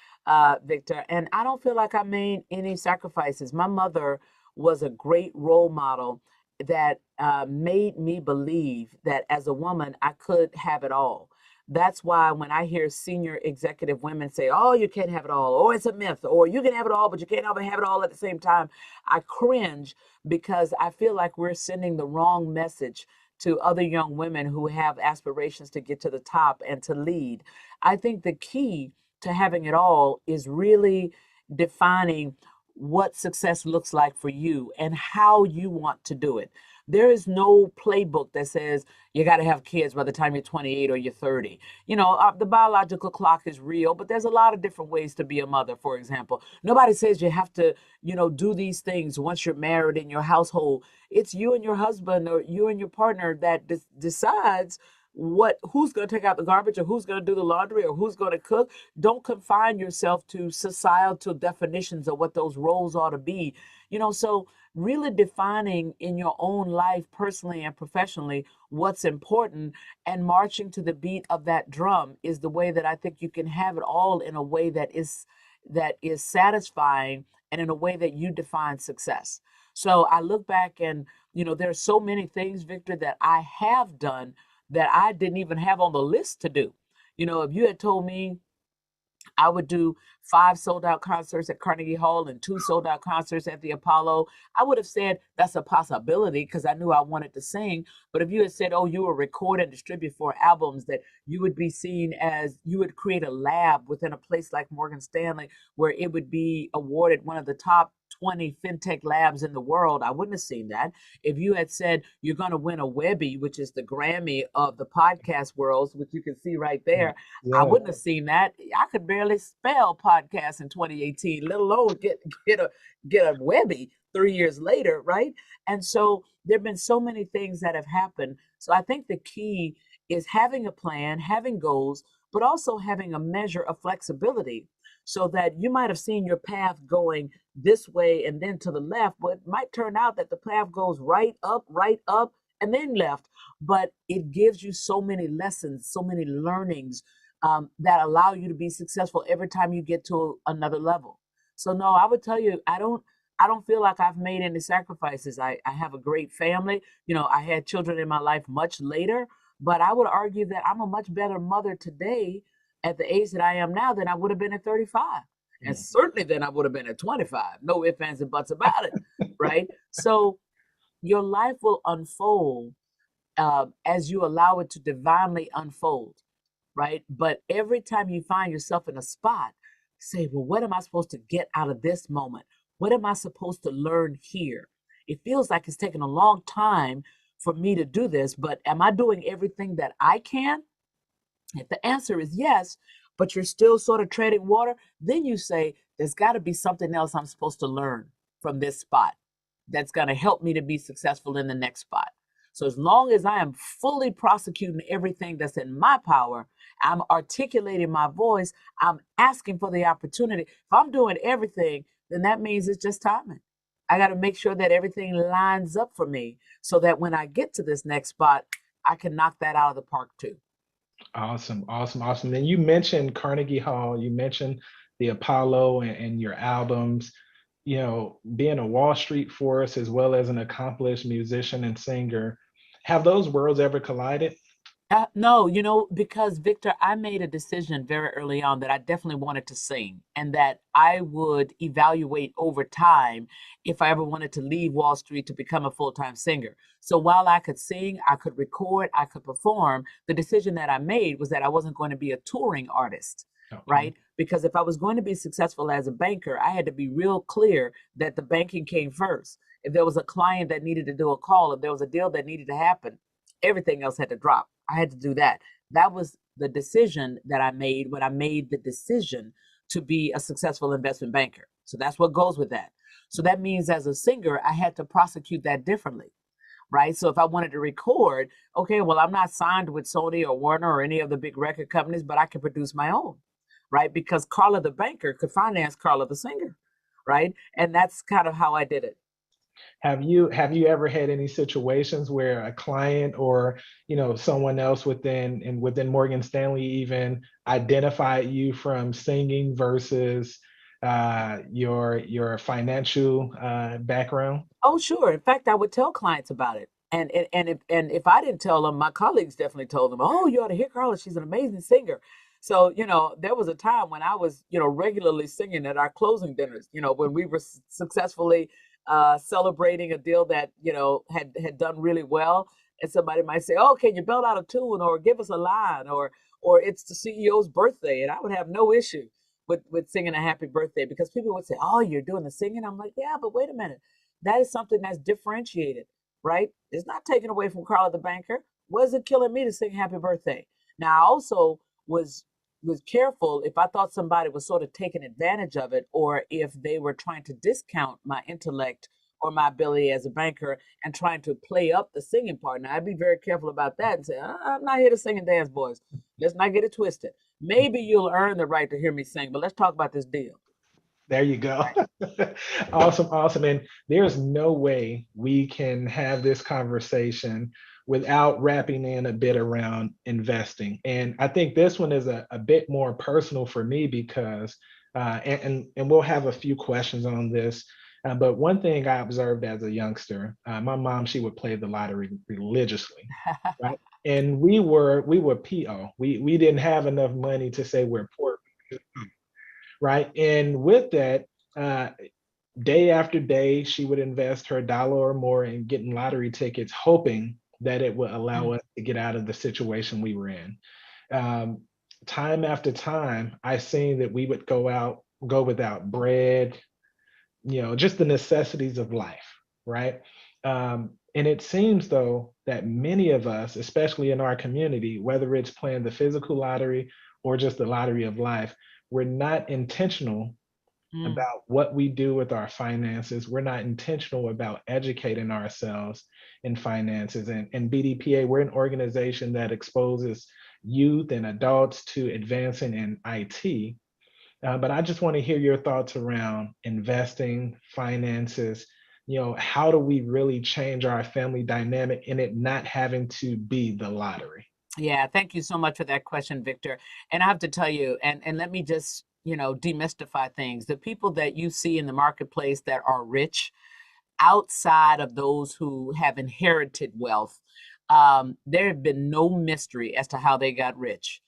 Victor, and I don't feel like I made any sacrifices. My mother was a great role model that made me believe that as a woman, I could have it all. That's why when I hear senior executive women say, oh, you can't have it all, or it's a myth, or you can have it all, but you can't have it all at the same time, I cringe, because I feel like we're sending the wrong message to other young women who have aspirations to get to the top and to lead. I think the key to having it all is really defining what success looks like for you and how you want to do it. There is no playbook that says you got to have kids by the time you're 28 or you're 30. You know, the biological clock is real, but there's a lot of different ways to be a mother, for example. Nobody says you have to, you know, do these things once you're married in your household. It's you and your husband or you and your partner that decides who's going to take out the garbage, or who's going to do the laundry, or who's going to cook. Don't confine yourself to societal definitions of what those roles ought to be. You know, so really defining in your own life, personally and professionally, what's important, and marching to the beat of that drum is the way that I think you can have it all in a way that is satisfying, and in a way that you define success. So I look back and, you know, there's so many things, Victor, that I have done that I didn't even have on the list to do. You know, if you had told me I would do 5 sold out concerts at Carnegie Hall and 2 sold out concerts at the Apollo, I would have said that's a possibility, because I knew I wanted to sing. But if you had said, oh, you will record and distribute 4 albums, that you would be seen as, you would create a lab within a place like Morgan Stanley where it would be awarded one of the top 20 fintech labs in the world, I wouldn't have seen that. If you had said you're going to win a Webby, which is the Grammy of the podcast world, which you can see right there, I wouldn't have seen that. I could barely spell podcast in 2018, let alone get a Webby 3 years later, right? And so there've been so many things that have happened. So I think the key is having a plan, having goals, but also having a measure of flexibility, so that you might have seen your path going this way and then to the left, but it might turn out that the path goes right up, and then left. But it gives you so many lessons, so many learnings that allow you to be successful every time you get to another level. So no, I would tell you, I don't feel like I've made any sacrifices. I have a great family. You know, I had children in my life much later, but I would argue that I'm a much better mother today at the age that I am now than I would have been at 35. And certainly than I would have been at 25. No ifs, ands, and buts about it, right? So your life will unfold as you allow it to divinely unfold, right? But every time you find yourself in a spot, say, well, what am I supposed to get out of this moment? What am I supposed to learn here? It feels like it's taken a long time for me to do this, but am I doing everything that I can? If the answer is yes, but you're still sort of treading water, then you say, there's got to be something else I'm supposed to learn from this spot that's going to help me to be successful in the next spot. So as long as I am fully prosecuting everything that's in my power, I'm articulating my voice, I'm asking for the opportunity. If I'm doing everything, then that means it's just timing. I got to make sure that everything lines up for me so that when I get to this next spot, I can knock that out of the park too. Awesome. And you mentioned Carnegie Hall, you mentioned the Apollo and your albums, you know, being a Wall Street force as well as an accomplished musician and singer. Have those worlds ever collided? No, you know, because Victor, I made a decision very early on that I definitely wanted to sing, and that I would evaluate over time if I ever wanted to leave Wall Street to become a full-time singer. So while I could sing, I could record, I could perform, the decision that I made was that I wasn't going to be a touring artist, right? Because if I was going to be successful as a banker, I had to be real clear that the banking came first. If there was a client that needed to do a call, if there was a deal that needed to happen, everything else had to drop. I had to do that. That was the decision that I made when I made the decision to be a successful investment banker. So that's what goes with that. So that means as a singer, I had to prosecute that differently, right? So if I wanted to record, okay, well, I'm not signed with Sony or Warner or any of the big record companies, but I can produce my own, right? Because Carla the banker could finance Carla the singer, right? And that's kind of how I did it. Have you ever had any situations where a client or, you know, someone else within Morgan Stanley even identified you from singing versus your financial background? Oh, sure. In fact, I would tell clients about it. And if I didn't tell them, my colleagues definitely told them, oh, you ought to hear Carla. She's an amazing singer. So, there was a time when I was, regularly singing at our closing dinners, when we were successfully celebrating a deal that, had done really well. And somebody might say, oh, can you belt out a tune or give us a line or it's the CEO's birthday. And I would have no issue with singing a happy birthday because people would say, oh, you're doing the singing. I'm like, yeah, but wait a minute. That is something that's differentiated, right? It's not taken away from Carla the banker. Was it killing me to sing happy birthday? Now, I also was careful if I thought somebody was sort of taking advantage of it or if they were trying to discount my intellect or my ability as a banker and trying to play up the singing part. Now, I'd be very careful about that and say, I'm not here to sing and dance, boys. Let's not get it twisted. Maybe you'll earn the right to hear me sing, but let's talk about this deal. There you go. Awesome, awesome. And there's no way we can have this conversation without wrapping in a bit around investing. And I think this one is a bit more personal for me because, and we'll have a few questions on this. But one thing I observed as a youngster, my mom, she would play the lottery religiously, right? And we were PO. We didn't have enough money to say we're poor, right? And with that, day after day, she would invest her dollar or more in getting lottery tickets, hoping that it would allow us to get out of the situation we were in. Time after time, I seen that we would go without bread, just the necessities of life, right? And it seems though that many of us, especially in our community, whether it's playing the physical lottery or just the lottery of life, we're not intentional about what we do with our finances. We're not intentional about educating ourselves in finances. And BDPA, we're an organization that exposes youth and adults to advancing in IT. But I just want to hear your thoughts around investing, finances. How do we really change our family dynamic in it not having to be the lottery? Yeah, thank you so much for that question, Victor. And I have to tell you, and let me just demystify things. The people that you see in the marketplace that are rich, outside of those who have inherited wealth, there have been no mystery as to how they got rich.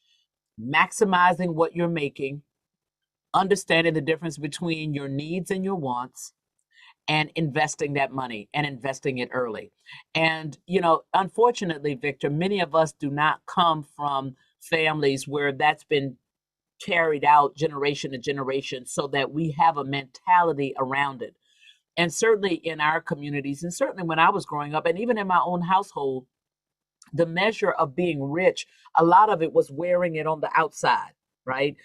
Maximizing what you're making, understanding the difference between your needs and your wants, and investing that money and investing it early. And, unfortunately, Victor, many of us do not come from families where that's been carried out generation to generation so that we have a mentality around it. And certainly in our communities, and certainly when I was growing up, and even in my own household, the measure of being rich, a lot of it was wearing it on the outside, right?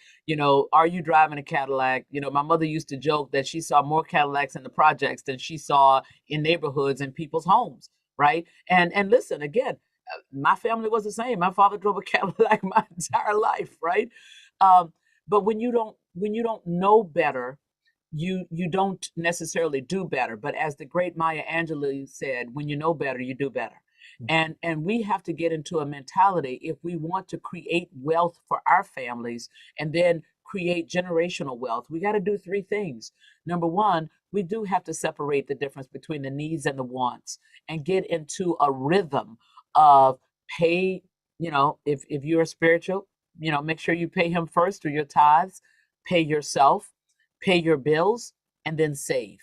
Are you driving a Cadillac? My mother used to joke that she saw more Cadillacs in the projects than she saw in neighborhoods and people's homes, right? And listen, again, my family was the same. My father drove a Cadillac my entire life, right? But when you don't know better, you don't necessarily do better. But as the great Maya Angelou said, when you know better, you do better. And we have to get into a mentality if we want to create wealth for our families and then create generational wealth. We got to do three things. Number one, we do have to separate the difference between the needs and the wants and get into a rhythm of pay, if you're spiritual, make sure you pay him first through your tithes, pay yourself, pay your bills, and then save.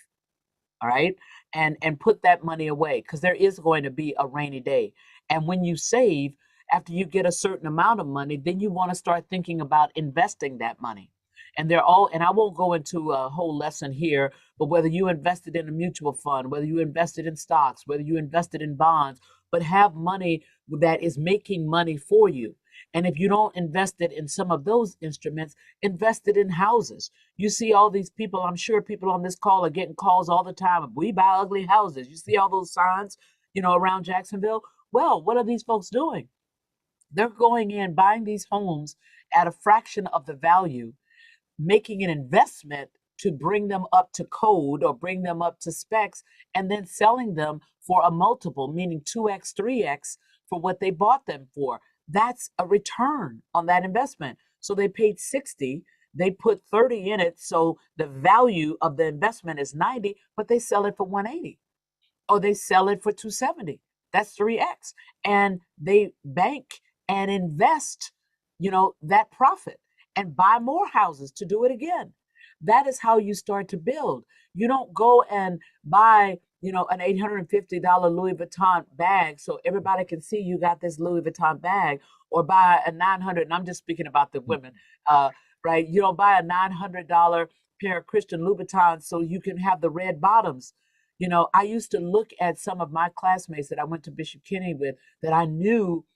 All right. And put that money away because there is going to be a rainy day. And when you save, after you get a certain amount of money, then you want to start thinking about investing that money. And I won't go into a whole lesson here, but whether you invested in a mutual fund, whether you invested in stocks, whether you invested in bonds, but have money that is making money for you. And if you don't invest it in some of those instruments, invest it in houses. You see all these people, I'm sure people on this call are getting calls all the time. We buy ugly houses. You see all those signs, around Jacksonville. Well, what are these folks doing? They're going in, buying these homes at a fraction of the value, making an investment to bring them up to code or bring them up to specs, and then selling them for a multiple, meaning 2x, 3x for what they bought them for. That's a return on that investment. So they paid 60, they put 30 in it. So the value of the investment is 90, but they sell it for 180 or they sell it for 270. That's 3x. And they bank and invest, that profit and buy more houses to do it again. That is how you start to build. You don't go and buy, an $850 Louis Vuitton bag so everybody can see you got this Louis Vuitton bag, or buy a $900, and I'm just speaking about the women, right? You don't buy a $900 pair of Christian Louboutins so you can have the red bottoms. I used to look at some of my classmates that I went to Bishop Kenny with that I knew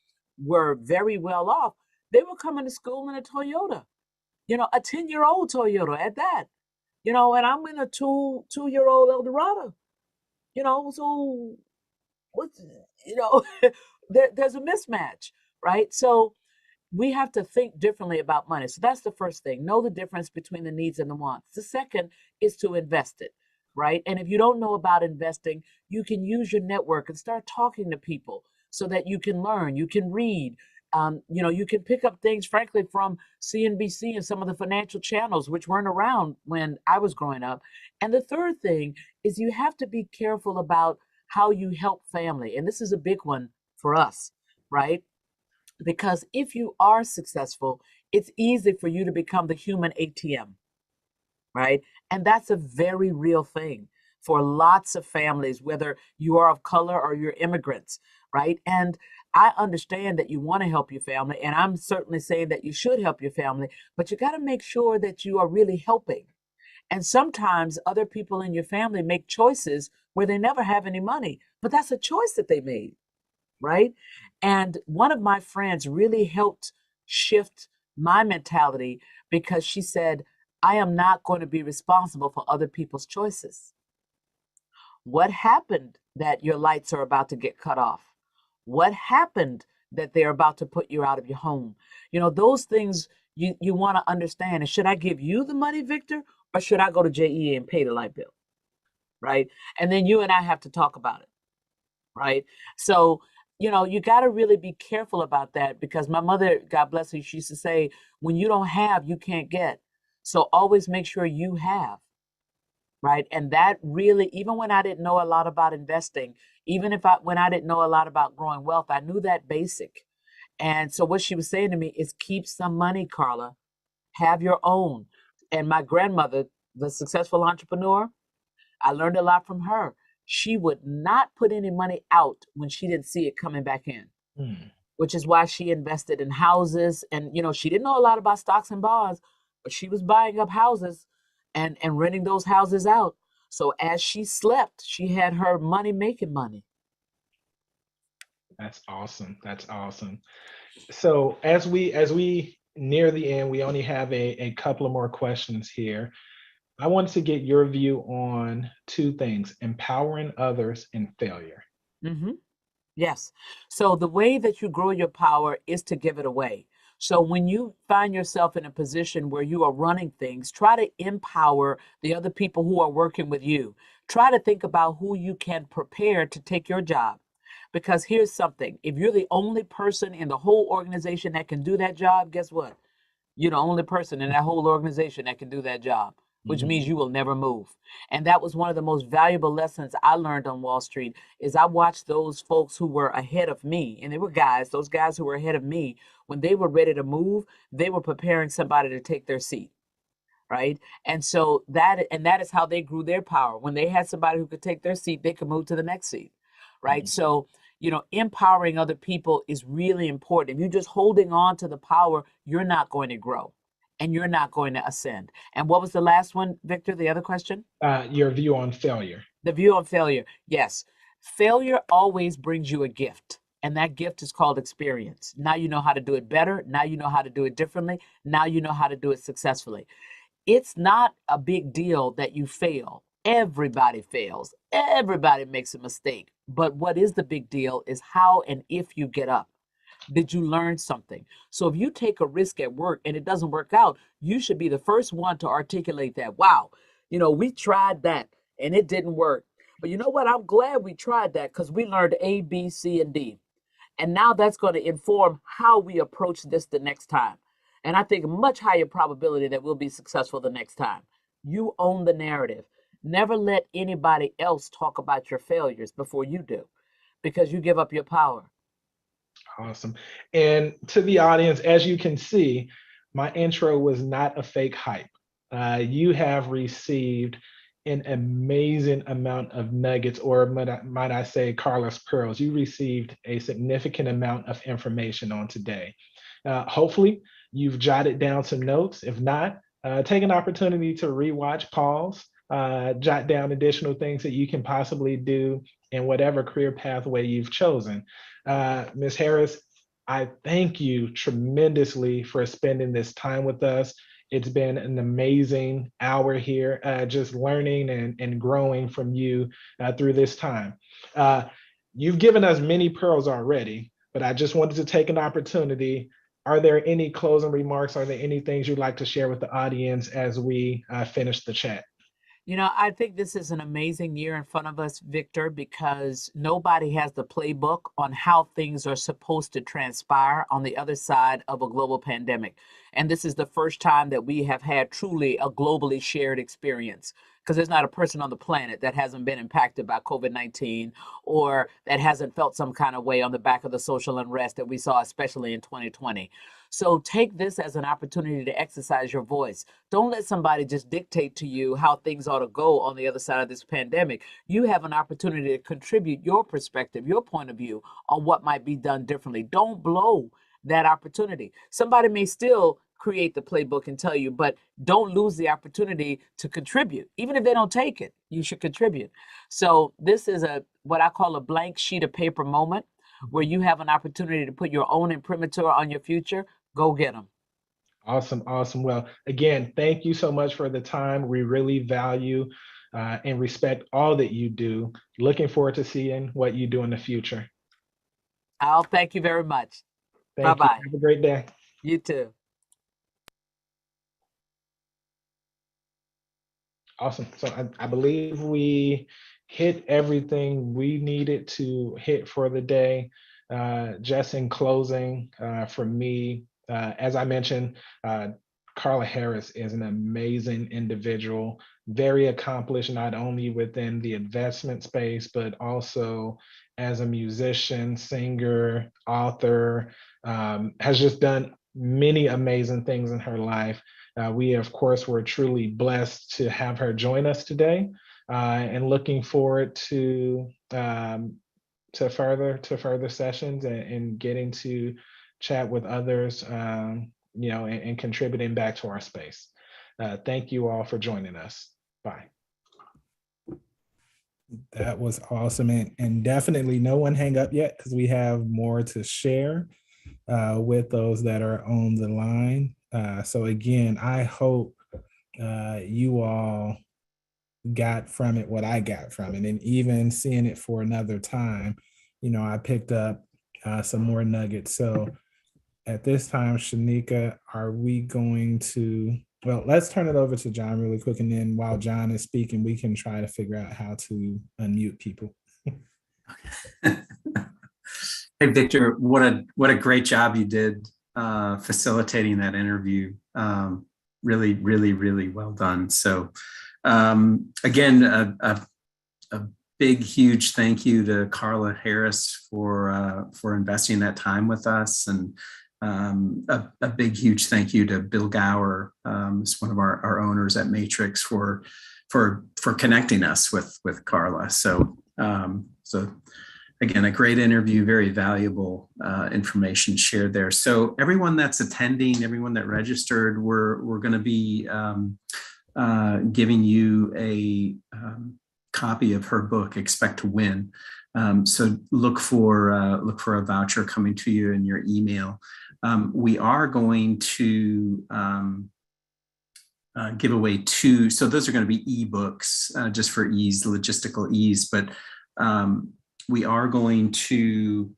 were very well off. They were coming to school in a Toyota, a 10-year-old Toyota at that, and I'm in a two-year-old Eldorado, so what's, there's a mismatch, right? So we have to think differently about money. So that's the first thing. Know the difference between the needs and the wants. The second is to invest it, right? And if you don't know about investing, you can use your network and start talking to people so that you can learn, you can read, you can pick up things, frankly, from CNBC and some of the financial channels, which weren't around when I was growing up. And the third thing is you have to be careful about how you help family. And this is a big one for us, right? Because if you are successful, it's easy for you to become the human ATM, right? And that's a very real thing for lots of families, whether you are of color or you're immigrants, right? And I understand that you want to help your family, and I'm certainly saying that you should help your family, but you got to make sure that you are really helping. And sometimes other people in your family make choices where they never have any money, but that's a choice that they made, right? And one of my friends really helped shift my mentality because she said, I am not going to be responsible for other people's choices. What happened that your lights are about to get cut off? What happened that they're about to put you out of your home? Those things you want to understand. And should I give you the money, Victor, or should I go to JEA and pay the light bill? Right? And then you and I have to talk about it. Right? So, you got to really be careful about that, because my mother, God bless her, she used to say, when you don't have, you can't get. So always make sure you have. Right. And that really, even when I didn't know a lot about investing, when I didn't know a lot about growing wealth, I knew that basic. And so what she was saying to me is keep some money, Carla, have your own. And my grandmother, the successful entrepreneur, I learned a lot from her. She would not put any money out when she didn't see it coming back in, which is why she invested in houses. And, she didn't know a lot about stocks and bonds, but she was buying up houses and renting those houses out. So as she slept, she had her money making money. That's awesome. That's awesome. So as we near the end, we only have a couple of more questions here. I wanted to get your view on two things: empowering others and failure. Mm-hmm. Yes. So the way that you grow your power is to give it away. So when you find yourself in a position where you are running things, try to empower the other people who are working with you. Try to think about who you can prepare to take your job. Because here's something: if you're the only person in the whole organization that can do that job, guess what? You're the only person in that whole organization that can do that job, which means you will never move. And that was one of the most valuable lessons I learned on Wall Street. Is I watched those folks who were ahead of me, and they were those guys who were ahead of me, when they were ready to move, they were preparing somebody to take their seat. Right. And so that is how they grew their power. When they had somebody who could take their seat, they could move to the next seat. Right. So, empowering other people is really important. If you're just holding on to the power, you're not going to grow and you're not going to ascend. And what was the last one, Victor? The other question? Your view on failure. The view on failure. Yes. Failure always brings you a gift. And that gift is called experience. Now you know how to do it better. Now you know how to do it differently. Now you know how to do it successfully. It's not a big deal that you fail. Everybody fails. Everybody makes a mistake. But what is the big deal is how and if you get up. Did you learn something? So if you take a risk at work and it doesn't work out, you should be the first one to articulate that. Wow, we tried that and it didn't work. But you know what? I'm glad we tried that, because we learned A, B, C, and D. And now that's going to inform how we approach this the next time. And I think a much higher probability that we'll be successful the next time. You own the narrative. Never let anybody else talk about your failures before you do. because you give up your power. Awesome. And to the audience, as you can see, my intro was not a fake hype. You have received an amazing amount of nuggets, or might I say, Carla's pearls. You received a significant amount of information on today. Hopefully, you've jotted down some notes. If not, take an opportunity to rewatch, pause, jot down additional things that you can possibly do in whatever career pathway you've chosen. Ms. Harris, I thank you tremendously for spending this time with us. It's been an amazing hour here, just learning and growing from you through this time. You've given us many pearls already, but I just wanted to take an opportunity. Are there any closing remarks? Are there any things you'd like to share with the audience as we finish the chat? You know, I think this is an amazing year in front of us, Victor, because nobody has the playbook on how things are supposed to transpire on the other side of a global pandemic. And this is the first time that we have had truly a globally shared experience, because there's not a person on the planet that hasn't been impacted by COVID-19 or that hasn't felt some kind of way on the back of the social unrest that we saw, especially in 2020. So take this as an opportunity to exercise your voice. Don't let somebody just dictate to you how things ought to go on the other side of this pandemic. You have an opportunity to contribute your perspective, your point of view on what might be done differently. Don't blow that opportunity. Somebody may still create the playbook and tell you, but don't lose the opportunity to contribute. Even if they don't take it, you should contribute. So this is what I call a blank sheet of paper moment, where you have an opportunity to put your own imprimatur on your future. Go get them. Awesome, awesome. Well, again, thank you so much for the time. We really value and respect all that you do. Looking forward to seeing what you do in the future. I'll thank you very much. Thank Bye-bye. you. Have a great day. You too. Awesome. So I believe we hit everything we needed to hit for the day. Just in closing, for me, as I mentioned, Carla Harris is an amazing individual, very accomplished, not only within the investment space, but also as a musician, singer, author, has just done many amazing things in her life. We, of course, were truly blessed to have her join us today, and looking forward to further sessions and getting to chat with others, and contributing back to our space. Thank you all for joining us. Bye. That was awesome. And definitely no one hang up yet, because we have more to share with those that are on the line. So again, I hope you all got from it what I got from it, and even seeing it for another time, I picked up some more nuggets. So at this time, Shanika, are we going to, well, let's turn it over to John really quick, and then while John is speaking, we can try to figure out how to unmute people. Hey, Victor, what a great job you did facilitating that interview. Really, really, really well done. So again, a big, huge thank you to Carla Harris for investing that time with us, and a big, huge thank you to Bill Gower, who's one of our owners at Matrix, for connecting us with Carla. So again, a great interview, very valuable information shared there. So everyone that's attending, everyone that registered, we're going to be giving you a copy of her book, Expect to Win. So look for a voucher coming to you in your email. We are going to give away two. So those are going to be ebooks, just for ease, logistical ease. But we are going to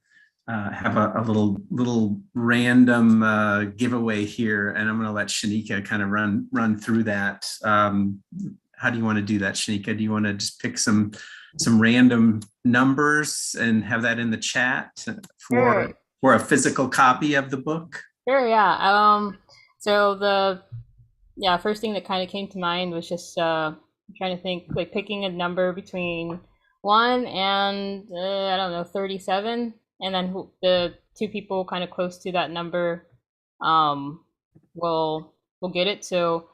have a little random giveaway here, and I'm going to let Shanika kind of run through that. How do you want to do that, Shanika? Do you want to just pick some random numbers and have that in the chat for a physical copy of the book? Sure, yeah. So the first thing that kind of came to mind was just trying to think, like, picking a number between 1 and I don't know, 37, and then the two people kind of close to that number will get it. So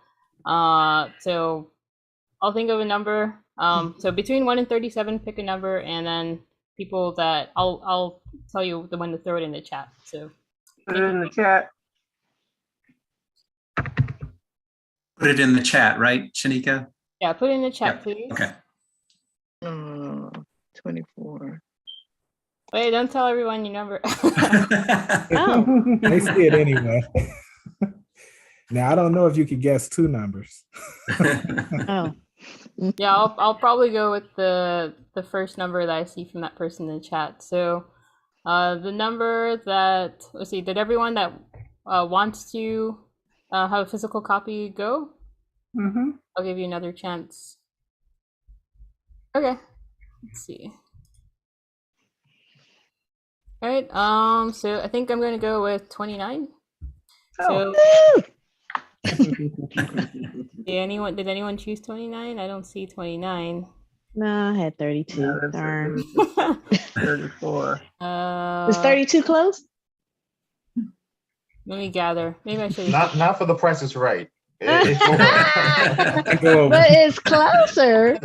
so I'll think of a number. So between 1 and 37, pick a number, and then people that I'll tell you the one to throw it in the chat. So put it in the chat. Put it in the chat, right, Shanika? yeah, put it in the chat, Yep. please. Okay. 24. Wait, don't tell everyone your number. Oh, they see it anyway. Now, I don't know if you could guess two numbers. Oh, Yeah, I'll probably go with the first number that I see from that person in the chat. So the number that, let's see, did everyone that wants to have a physical copy go? Mm-hmm. I'll give you another chance. Okay, let's see. All right, so I think I'm going to go with 29. So did anyone choose 29? I don't see 29. no, I had 32. No, that's Darn. 34. Is 32 close? Let me gather. Maybe I should. Not for The Price is Right. It's But it's closer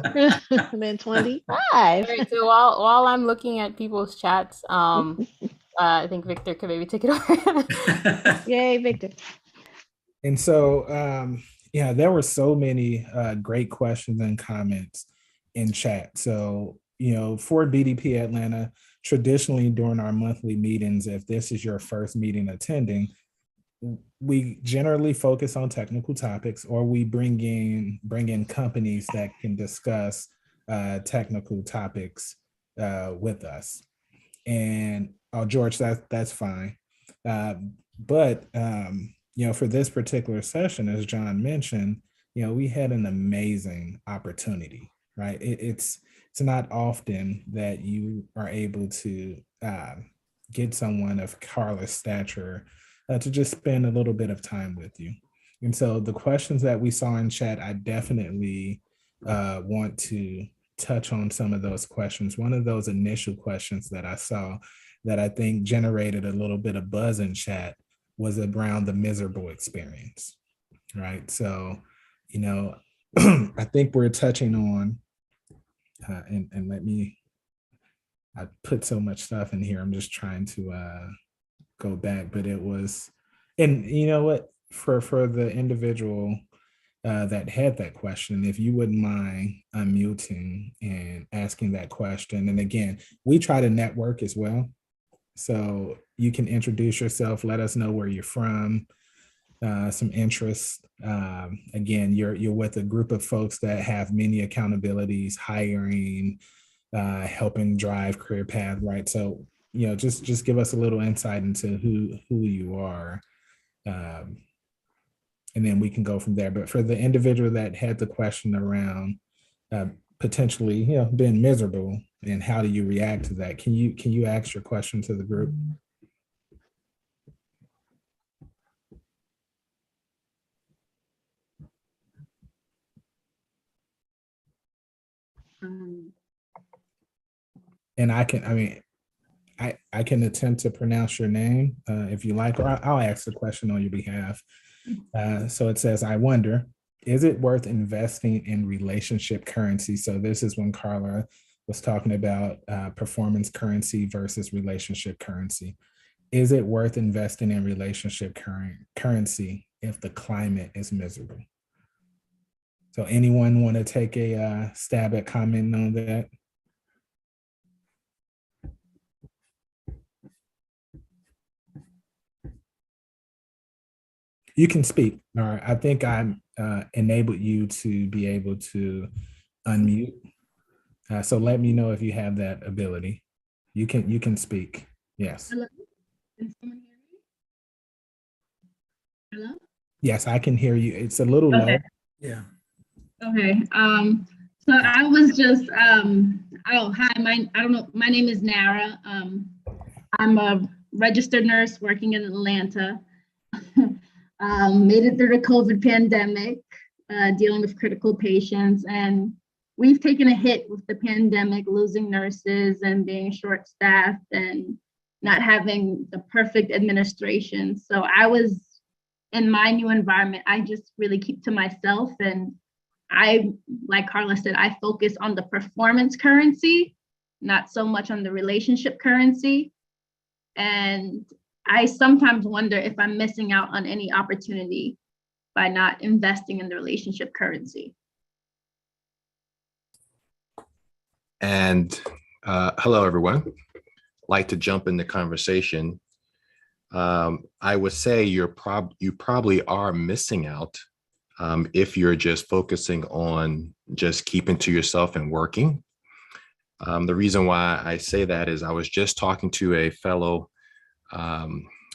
than 25. All right, so while I'm looking at people's chats, I think Victor could maybe take it over. Yay, Victor. And so, yeah, there were so many great questions and comments in chat. So, for BDP Atlanta, traditionally during our monthly meetings, if this is your first meeting attending, we generally focus on technical topics, or we bring in companies that can discuss technical topics with us. And George, that's fine. But for this particular session, as John mentioned, we had an amazing opportunity, right? It's not often that you are able to get someone of Carla's stature to just spend a little bit of time with you. And so the questions that we saw in chat, I definitely want to touch on some of those questions. One of those initial questions that I saw that I think generated a little bit of buzz in chat was around the miserable experience, right? So, I think we're touching on, and let me, I put so much stuff in here. I'm just trying to go back, but it was, and you know what, for the individual that had that question, if you wouldn't mind unmuting and asking that question. And again, we try to network as well. So you can introduce yourself, let us know where you're from, some interests. Again, you're with a group of folks that have many accountabilities, hiring, helping drive career path, right? So, just give us a little insight into who you are. And then we can go from there. But for the individual that had the question around potentially, being miserable and how do you react to that, can you ask your question to the group? And I can attempt to pronounce your name if you like, or I'll ask the question on your behalf. So it says, I wonder, is it worth investing in relationship currency? So this is when Carla was talking about performance currency versus relationship currency. Is it worth investing in relationship currency if the climate is miserable? So anyone want to take a stab at commenting on that? You can speak. All right. I think I enabled you to be able to unmute. So let me know if you have that ability. You can speak. Yes. Hello? Can someone hear me? Hello? Yes, I can hear you. It's a little low. Yeah. Okay. So I was just oh hi, I don't know, my name is Nara. I'm a registered nurse working in Atlanta. Made it through the COVID pandemic, dealing with critical patients, and we've taken a hit with the pandemic, losing nurses and being short-staffed and not having the perfect administration. So I was in my new environment, I just really keep to myself. And I, like Carla said, I focus on the performance currency, not so much on the relationship currency. And I sometimes wonder if I'm missing out on any opportunity by not investing in the relationship currency. And hello, everyone. Like to jump in the conversation. I would say you probably are missing out if you're just focusing on just keeping to yourself and working. The reason why I say that is I was just talking to a fellow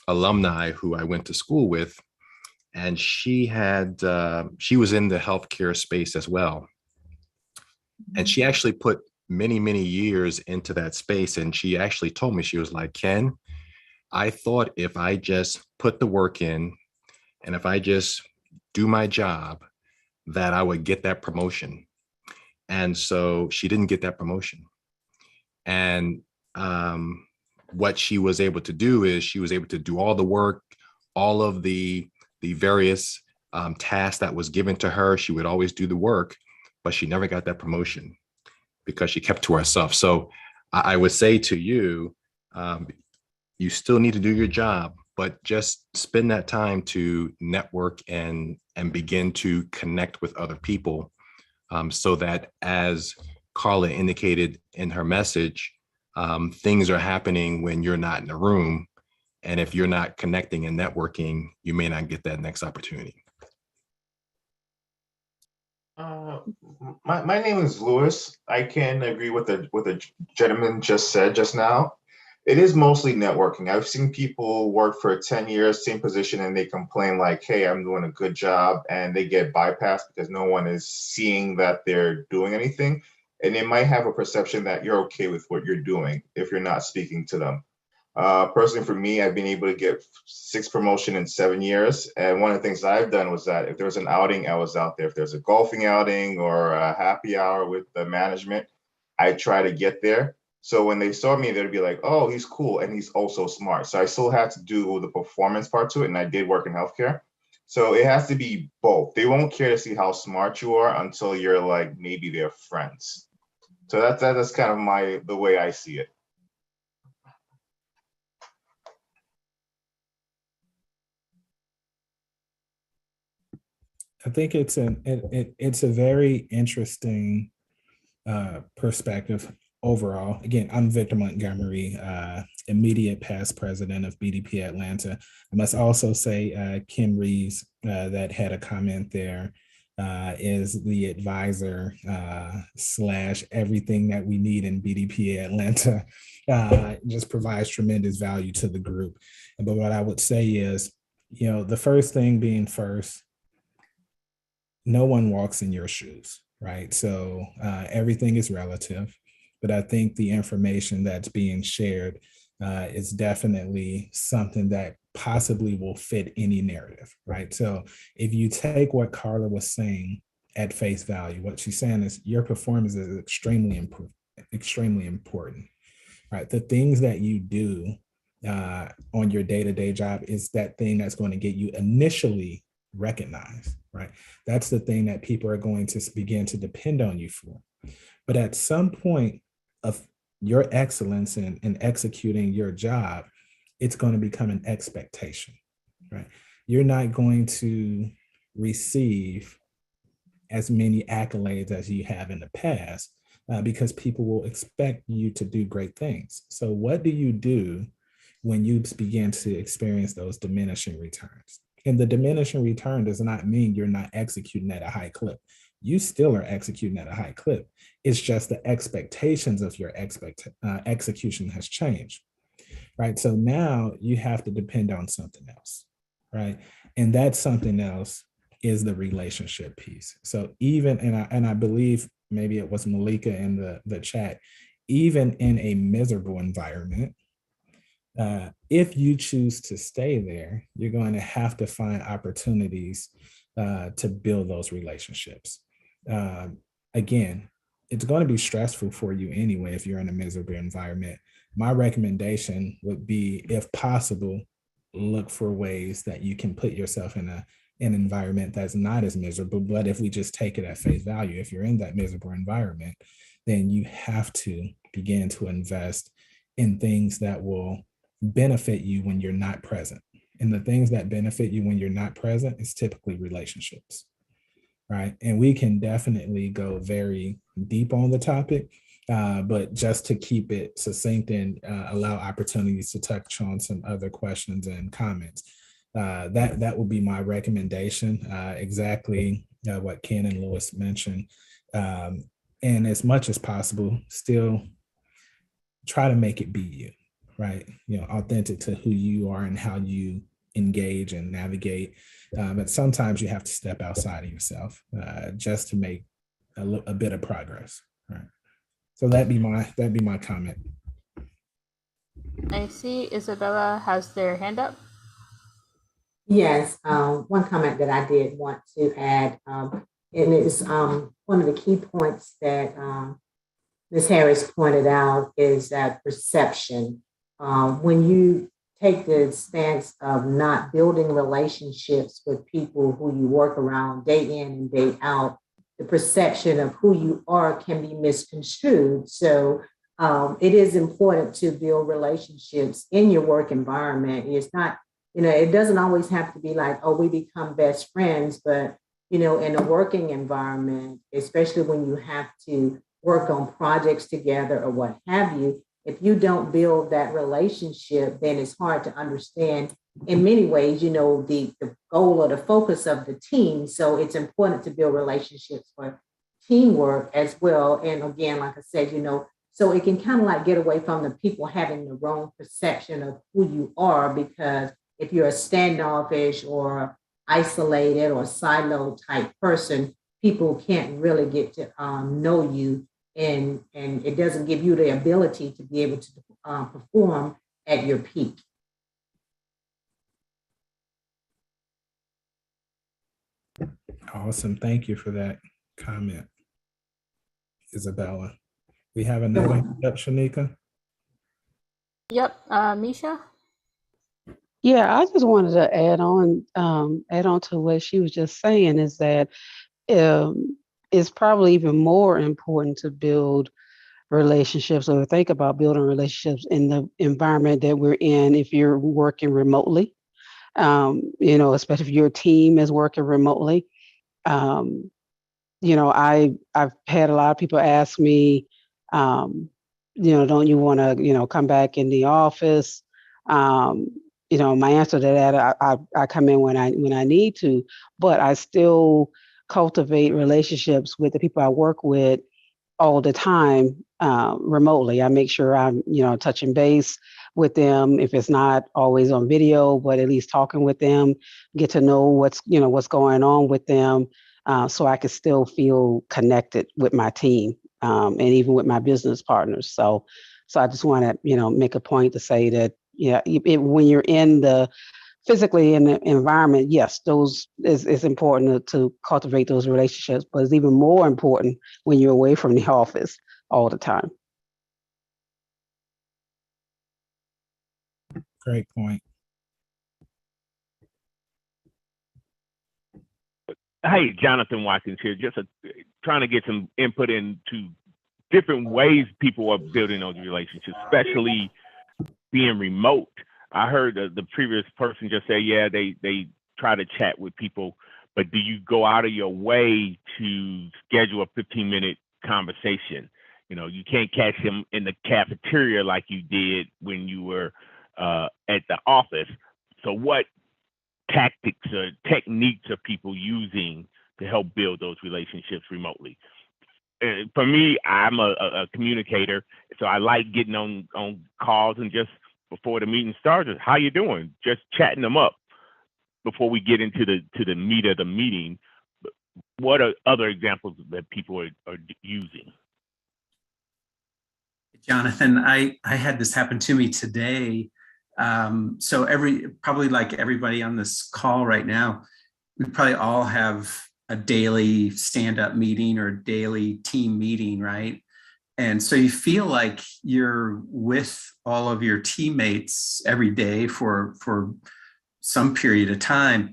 alumni who I went to school with, and she was in the healthcare space as well. And she actually put many, many years into that space. And she actually told me, she was like, Ken, I thought if I just put the work in and if I just do my job, that I would get that promotion. And so she didn't get that promotion. And what she was able to do is she was able to do all the work, all of the various tasks that was given to her. She would always do the work, but she never got that promotion because she kept to herself. So I would say to you, you still need to do your job, but just spend that time to network and begin to connect with other people, so that, as Carla indicated in her message, things are happening when you're not in the room. And if you're not connecting and networking, you may not get that next opportunity. My name is Louis. I can agree with the gentleman just said just now. It is mostly networking. I've seen people work for 10 years, same position, and they complain like, hey, I'm doing a good job, and they get bypassed because no one is seeing that they're doing anything. And they might have a perception that you're okay with what you're doing if you're not speaking to them. Personally, for me, I've been able to get 6 promotions in 7 years. And one of the things I've done was that if there was an outing, I was out there. If there's a golfing outing or a happy hour with the management, I try to get there. So when they saw me, they'd be like, oh, he's cool. And he's also smart. So I still had to do the performance part to it. And I did work in healthcare. So it has to be both. They won't care to see how smart you are until you're like, maybe they're friends. So that's kind of the way I see it. I think it's a very interesting perspective overall. Again, I'm Victor Montgomery, immediate past president of Bdpa Atlanta. I must also say Kim Reeves, that had a comment there, is the advisor / everything that we need in Bdpa Atlanta. Just provides tremendous value to the group. But what I would say is, the first thing being first, no one walks in your shoes, right? So everything is relative, but I think the information that's being shared is definitely something that possibly will fit any narrative, right? So if you take what Carla was saying at face value, what she's saying is your performance is extremely important, right? The things that you do on your day-to-day job is that thing that's going to get you initially recognized, right? That's the thing that people are going to begin to depend on you for. But at some point of your excellence in executing your job, it's going to become an expectation, right? You're not going to receive as many accolades as you have in the past because people will expect you to do great things. So what do you do when you begin to experience those diminishing returns? And the diminishing return does not mean you're not executing at a high clip. You still are executing at a high clip. It's just the expectations of your execution has changed, right? So now you have to depend on something else, right? And that something else is the relationship piece. So even, and I believe maybe it was Malika in the chat, even in a miserable environment, if you choose to stay there, you're going to have to find opportunities to build those relationships. Again, it's going to be stressful for you anyway if you're in a miserable environment. My recommendation would be, if possible, look for ways that you can put yourself in an environment that's not as miserable. But if we just take it at face value, if you're in that miserable environment, then you have to begin to invest in things that will benefit you when you're not present. And the things that benefit you when you're not present is typically relationships, right? And we can definitely go very deep on the topic, but just to keep it succinct and allow opportunities to touch on some other questions and comments, that would be my recommendation. Exactly what Ken and Lewis mentioned. And as much as possible, still try to make it be you, right? Authentic to who you are and how you engage and navigate. But sometimes you have to step outside of yourself just to make a bit of progress, right? So that'd be my comment. I see Isabella has their hand up. Yes, one comment that I did want to add, and it's one of the key points that Ms. Harris pointed out is that perception. When you take the stance of not building relationships with people who you work around day in and day out, the perception of who you are can be misconstrued. So it is important to build relationships in your work environment. It's not, it doesn't always have to be like, oh, we become best friends, but, in a working environment, especially when you have to work on projects together or what have you, if you don't build that relationship, then it's hard to understand in many ways, the goal or the focus of the team. So it's important to build relationships for teamwork as well. And again, like I said, so it can kind of like get away from the people having the wrong perception of who you are, because if you're a standoffish or isolated or silo type person, people can't really get to know you. And it doesn't give you the ability to be able to perform at your peak. Awesome. Thank you for that comment, Isabella. We have another hand up, Shanika. Yep, Misha. Yeah, I just wanted to add on to what she was just saying, is that it's probably even more important to build relationships or think about building relationships in the environment that we're in if you're working remotely, especially if your team is working remotely. I've had a lot of people ask me, don't you want to, come back in the office? My answer to that, I come in when I need to, but I still cultivate relationships with the people I work with all the time remotely. I make sure I'm, touching base with them, if it's not always on video, but at least talking with them, get to know what's going on with them, so I can still feel connected with my team and even with my business partners. So I just want to, make a point to say that, when you're physically in the environment, yes, it's important to cultivate those relationships, but it's even more important when you're away from the office all the time. Great point. Hey, Jonathan Watkins here, just trying to get some input into different ways people are building those relationships, especially being remote. I heard the previous person just say, yeah, they try to chat with people, but do you go out of your way to schedule a 15-minute conversation? You can't catch them in the cafeteria like you did when you were at the office. So what tactics or techniques are people using to help build those relationships remotely? For me, I'm a communicator, so I like getting on calls and just before the meeting starts, how you doing? Just chatting them up before we get into the meat of the meeting. What are other examples that people are using? Jonathan, I had this happen to me today. So probably like everybody on this call right now, we probably all have a daily stand-up meeting or a daily team meeting, right? And so you feel like you're with all of your teammates every day for some period of time.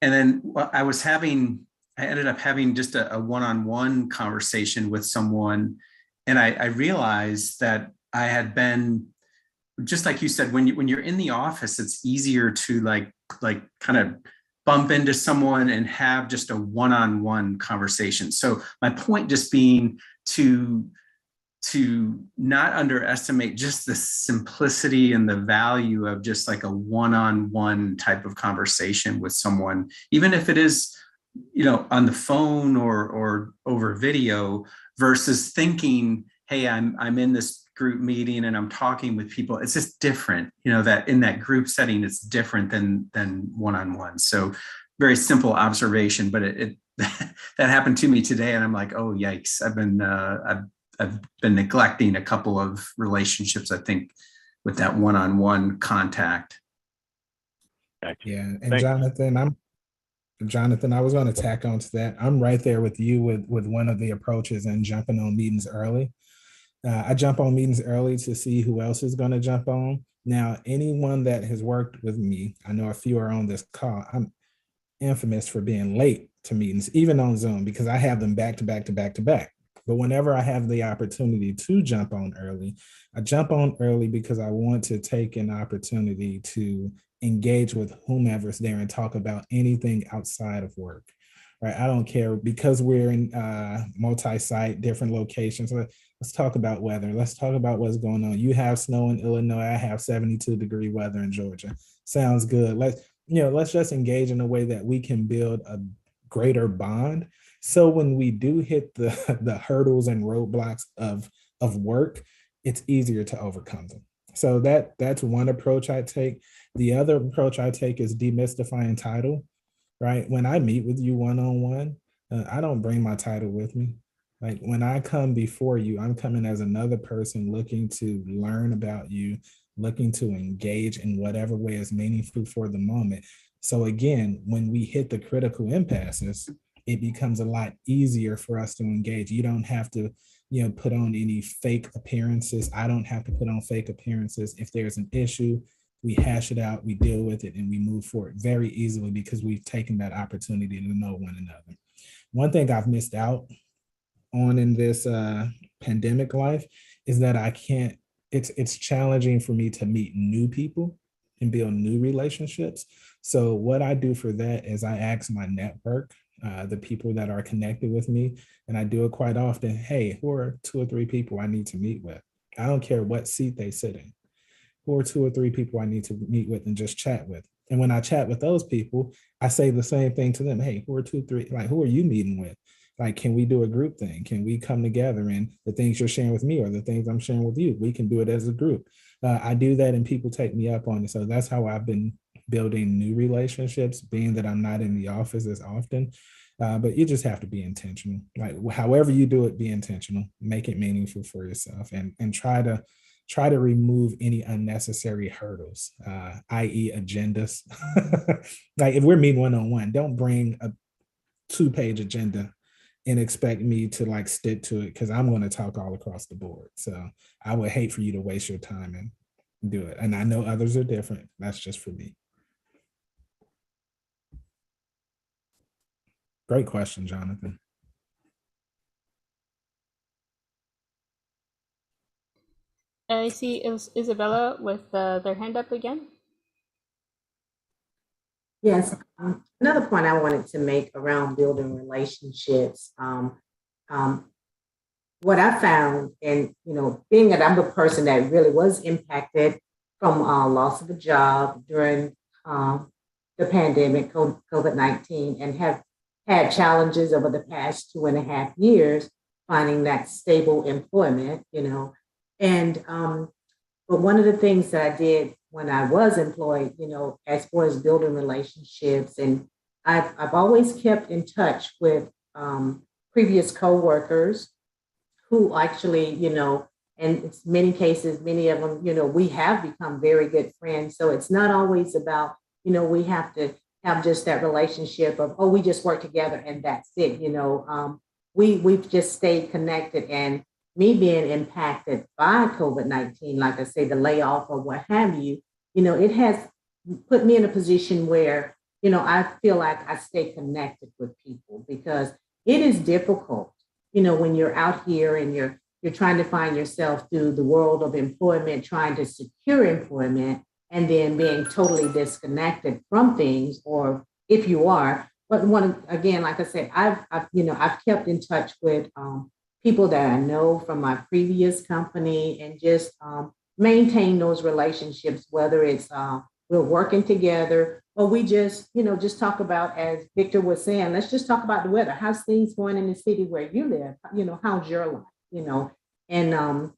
And then I ended up having just a one-on-one conversation with someone. And I realized that I had been, just like you said, when you're in the office, it's easier to like kind of bump into someone and have just a one-on-one conversation. So my point just being to not underestimate just the simplicity and the value of just like a one-on-one type of conversation with someone, even if it is, on the phone or over video, versus thinking, hey, I'm in this group meeting and I'm talking with people. It's just different, that in that group setting, it's different than one-on-one. So very simple observation, but it that happened to me today, and I'm like, oh yikes! I've been neglecting a couple of relationships, I think, with that one-on-one contact. Yeah, and thanks. Jonathan, I was going to tack on to that. I'm right there with you with one of the approaches and jumping on meetings early. I jump on meetings early to see who else is going to jump on. Now, anyone that has worked with me, I know a few are on this call, I'm infamous for being late to meetings, even on Zoom, because I have them back to back to back to back. But whenever I have the opportunity to jump on early, I jump on early because I want to take an opportunity to engage with whomever's there and talk about anything outside of work, right? I don't care, because we're in multi-site, different locations. Let's talk about weather. Let's talk about what's going on. You have snow in Illinois. I have 72-degree weather in Georgia. Sounds good. Let's just engage in a way that we can build a greater bond. So when we do hit the hurdles and roadblocks of work, it's easier to overcome them. So that's one approach I take. The other approach I take is demystifying title, right? When I meet with you one-on-one, I don't bring my title with me. Like when I come before you, I'm coming as another person looking to learn about you, looking to engage in whatever way is meaningful for the moment. So again, when we hit the critical impasses, it becomes a lot easier for us to engage. You don't have to, put on any fake appearances. I don't have to put on fake appearances. If there's an issue, we hash it out, we deal with it, and we move forward very easily because we've taken that opportunity to know one another. One thing I've missed out on in this pandemic life is that it's challenging for me to meet new people and build new relationships. So what I do for that is I ask my network, the people that are connected with me, and I do it quite often. Hey, who are 2 or 3 people I need to meet with? I don't care what seat they sit in. Who are 2 or 3 people I need to meet with and just chat with? And when I chat with those people, I say the same thing to them. Hey, who are 2, 3, like, who are you meeting with? Like, can we do a group thing? Can we come together and the things you're sharing with me or the things I'm sharing with you, we can do it as a group. I do that and people take me up on it. So that's how I've been building new relationships, being that I'm not in the office as often. But you just have to be intentional. Like however you do it, be intentional, make it meaningful for yourself, and try to remove any unnecessary hurdles, i.e. agendas. Like if we're meeting one-on-one, don't bring a 2-page agenda and expect me to like stick to it, because I'm going to talk all across the board. So I would hate for you to waste your time and do it. And I know others are different. That's just for me. Great question, Jonathan. I see Isabella with their hand up again. Yes, another point I wanted to make around building relationships. What I found, and being that I'm a person that really was impacted from loss of a job during the pandemic, COVID-19, and have had challenges over the past 2.5 years finding that stable employment, and but one of the things that I did when I was employed, as far as building relationships, and I've always kept in touch with previous coworkers who actually, and in many cases, many of them, we have become very good friends. So it's not always about, we have to have just that relationship of, oh, we just work together and that's it. We've just stayed connected, and me being impacted by COVID-19, like I say, the layoff or what have you, it has put me in a position where, I feel like I stay connected with people, because it is difficult, when you're out here and you're trying to find yourself through the world of employment, trying to secure employment, and then being totally disconnected from things, or if you are. But again, like I said, I've kept in touch with people that I know from my previous company, and just maintain those relationships, whether it's we're working together, or we just talk about, as Victor was saying, let's just talk about the weather. How's things going in the city where you live? How's your life? And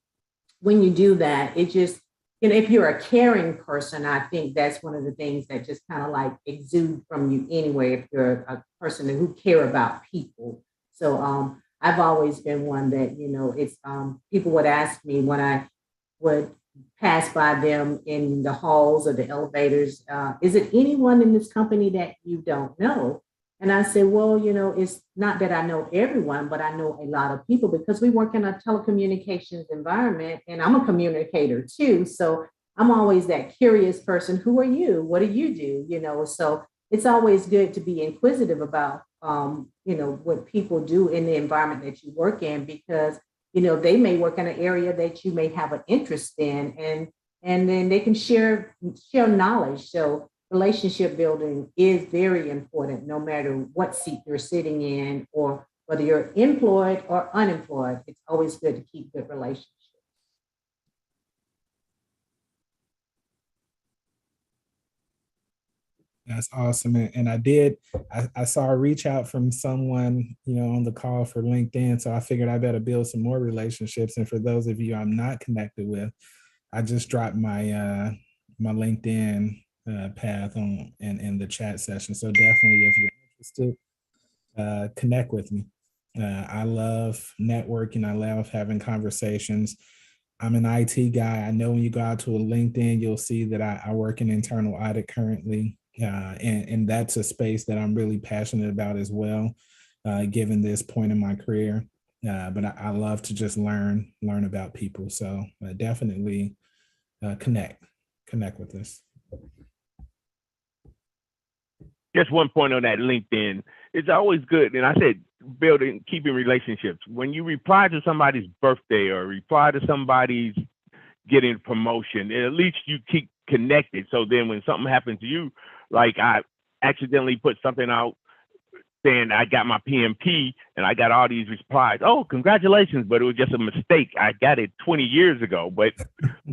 when you do that, it just, if you're a caring person, I think that's one of the things that just kind of like exude from you anyway, if you're a person who care about people. So I've always been one that, it's people would ask me when I would pass by them in the halls or the elevators, is it anyone in this company that you don't know? And I said, well, it's not that I know everyone, but I know a lot of people, because we work in a telecommunications environment, and I'm a communicator too. So I'm always that curious person. Who are you? What do you do? So it's always good to be inquisitive about, what people do in the environment that you work in, because, they may work in an area that you may have an interest in, and then they can share knowledge. So relationship building is very important, no matter what seat you're sitting in, or whether you're employed or unemployed. It's always good to keep good relationships. That's awesome. And I saw a reach out from someone, on the call for LinkedIn. So I figured I better build some more relationships. And for those of you I'm not connected with, I just dropped my my LinkedIn path on in the chat session. So definitely, if you're interested, connect with me. I love networking. I love having conversations. I'm an IT guy. I know when you go out to a LinkedIn, you'll see that I work in internal audit currently. And that's a space that I'm really passionate about as well, given this point in my career. But I love to just learn about people. So definitely connect with us. Just one point on that LinkedIn. It's always good. And I said, keeping relationships. When you reply to somebody's birthday or reply to somebody's getting a promotion, at least you keep connected. So then when something happens to you, like I accidentally put something out saying I got my PMP, and I got all these replies. Oh, congratulations. But it was just a mistake. I got it 20 years ago, but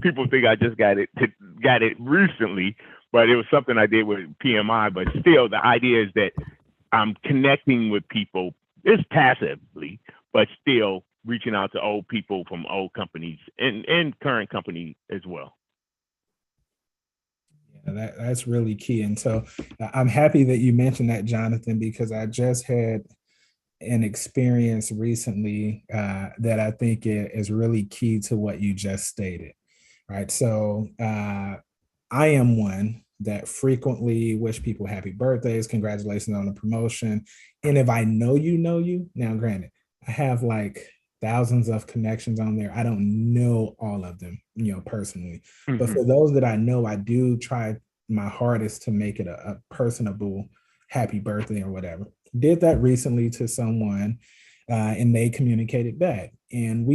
people think I just got it recently, but it was something I did with PMI. But still, the idea is that I'm connecting with people. It's passively, but still reaching out to old people from old companies and current company as well. Yeah, that's really key. And so I'm happy that you mentioned that, Jonathan, because I just had an experience recently that I think is really key to what you just stated. Right. So I am one that frequently wish people happy birthdays, congratulations on the promotion. And if I know you, now granted, I have like thousands of connections on there. I don't know all of them, personally. Mm-hmm. But for those that I know, I do try my hardest to make it a personable happy birthday or whatever. Did that recently to someone and they communicated back. And we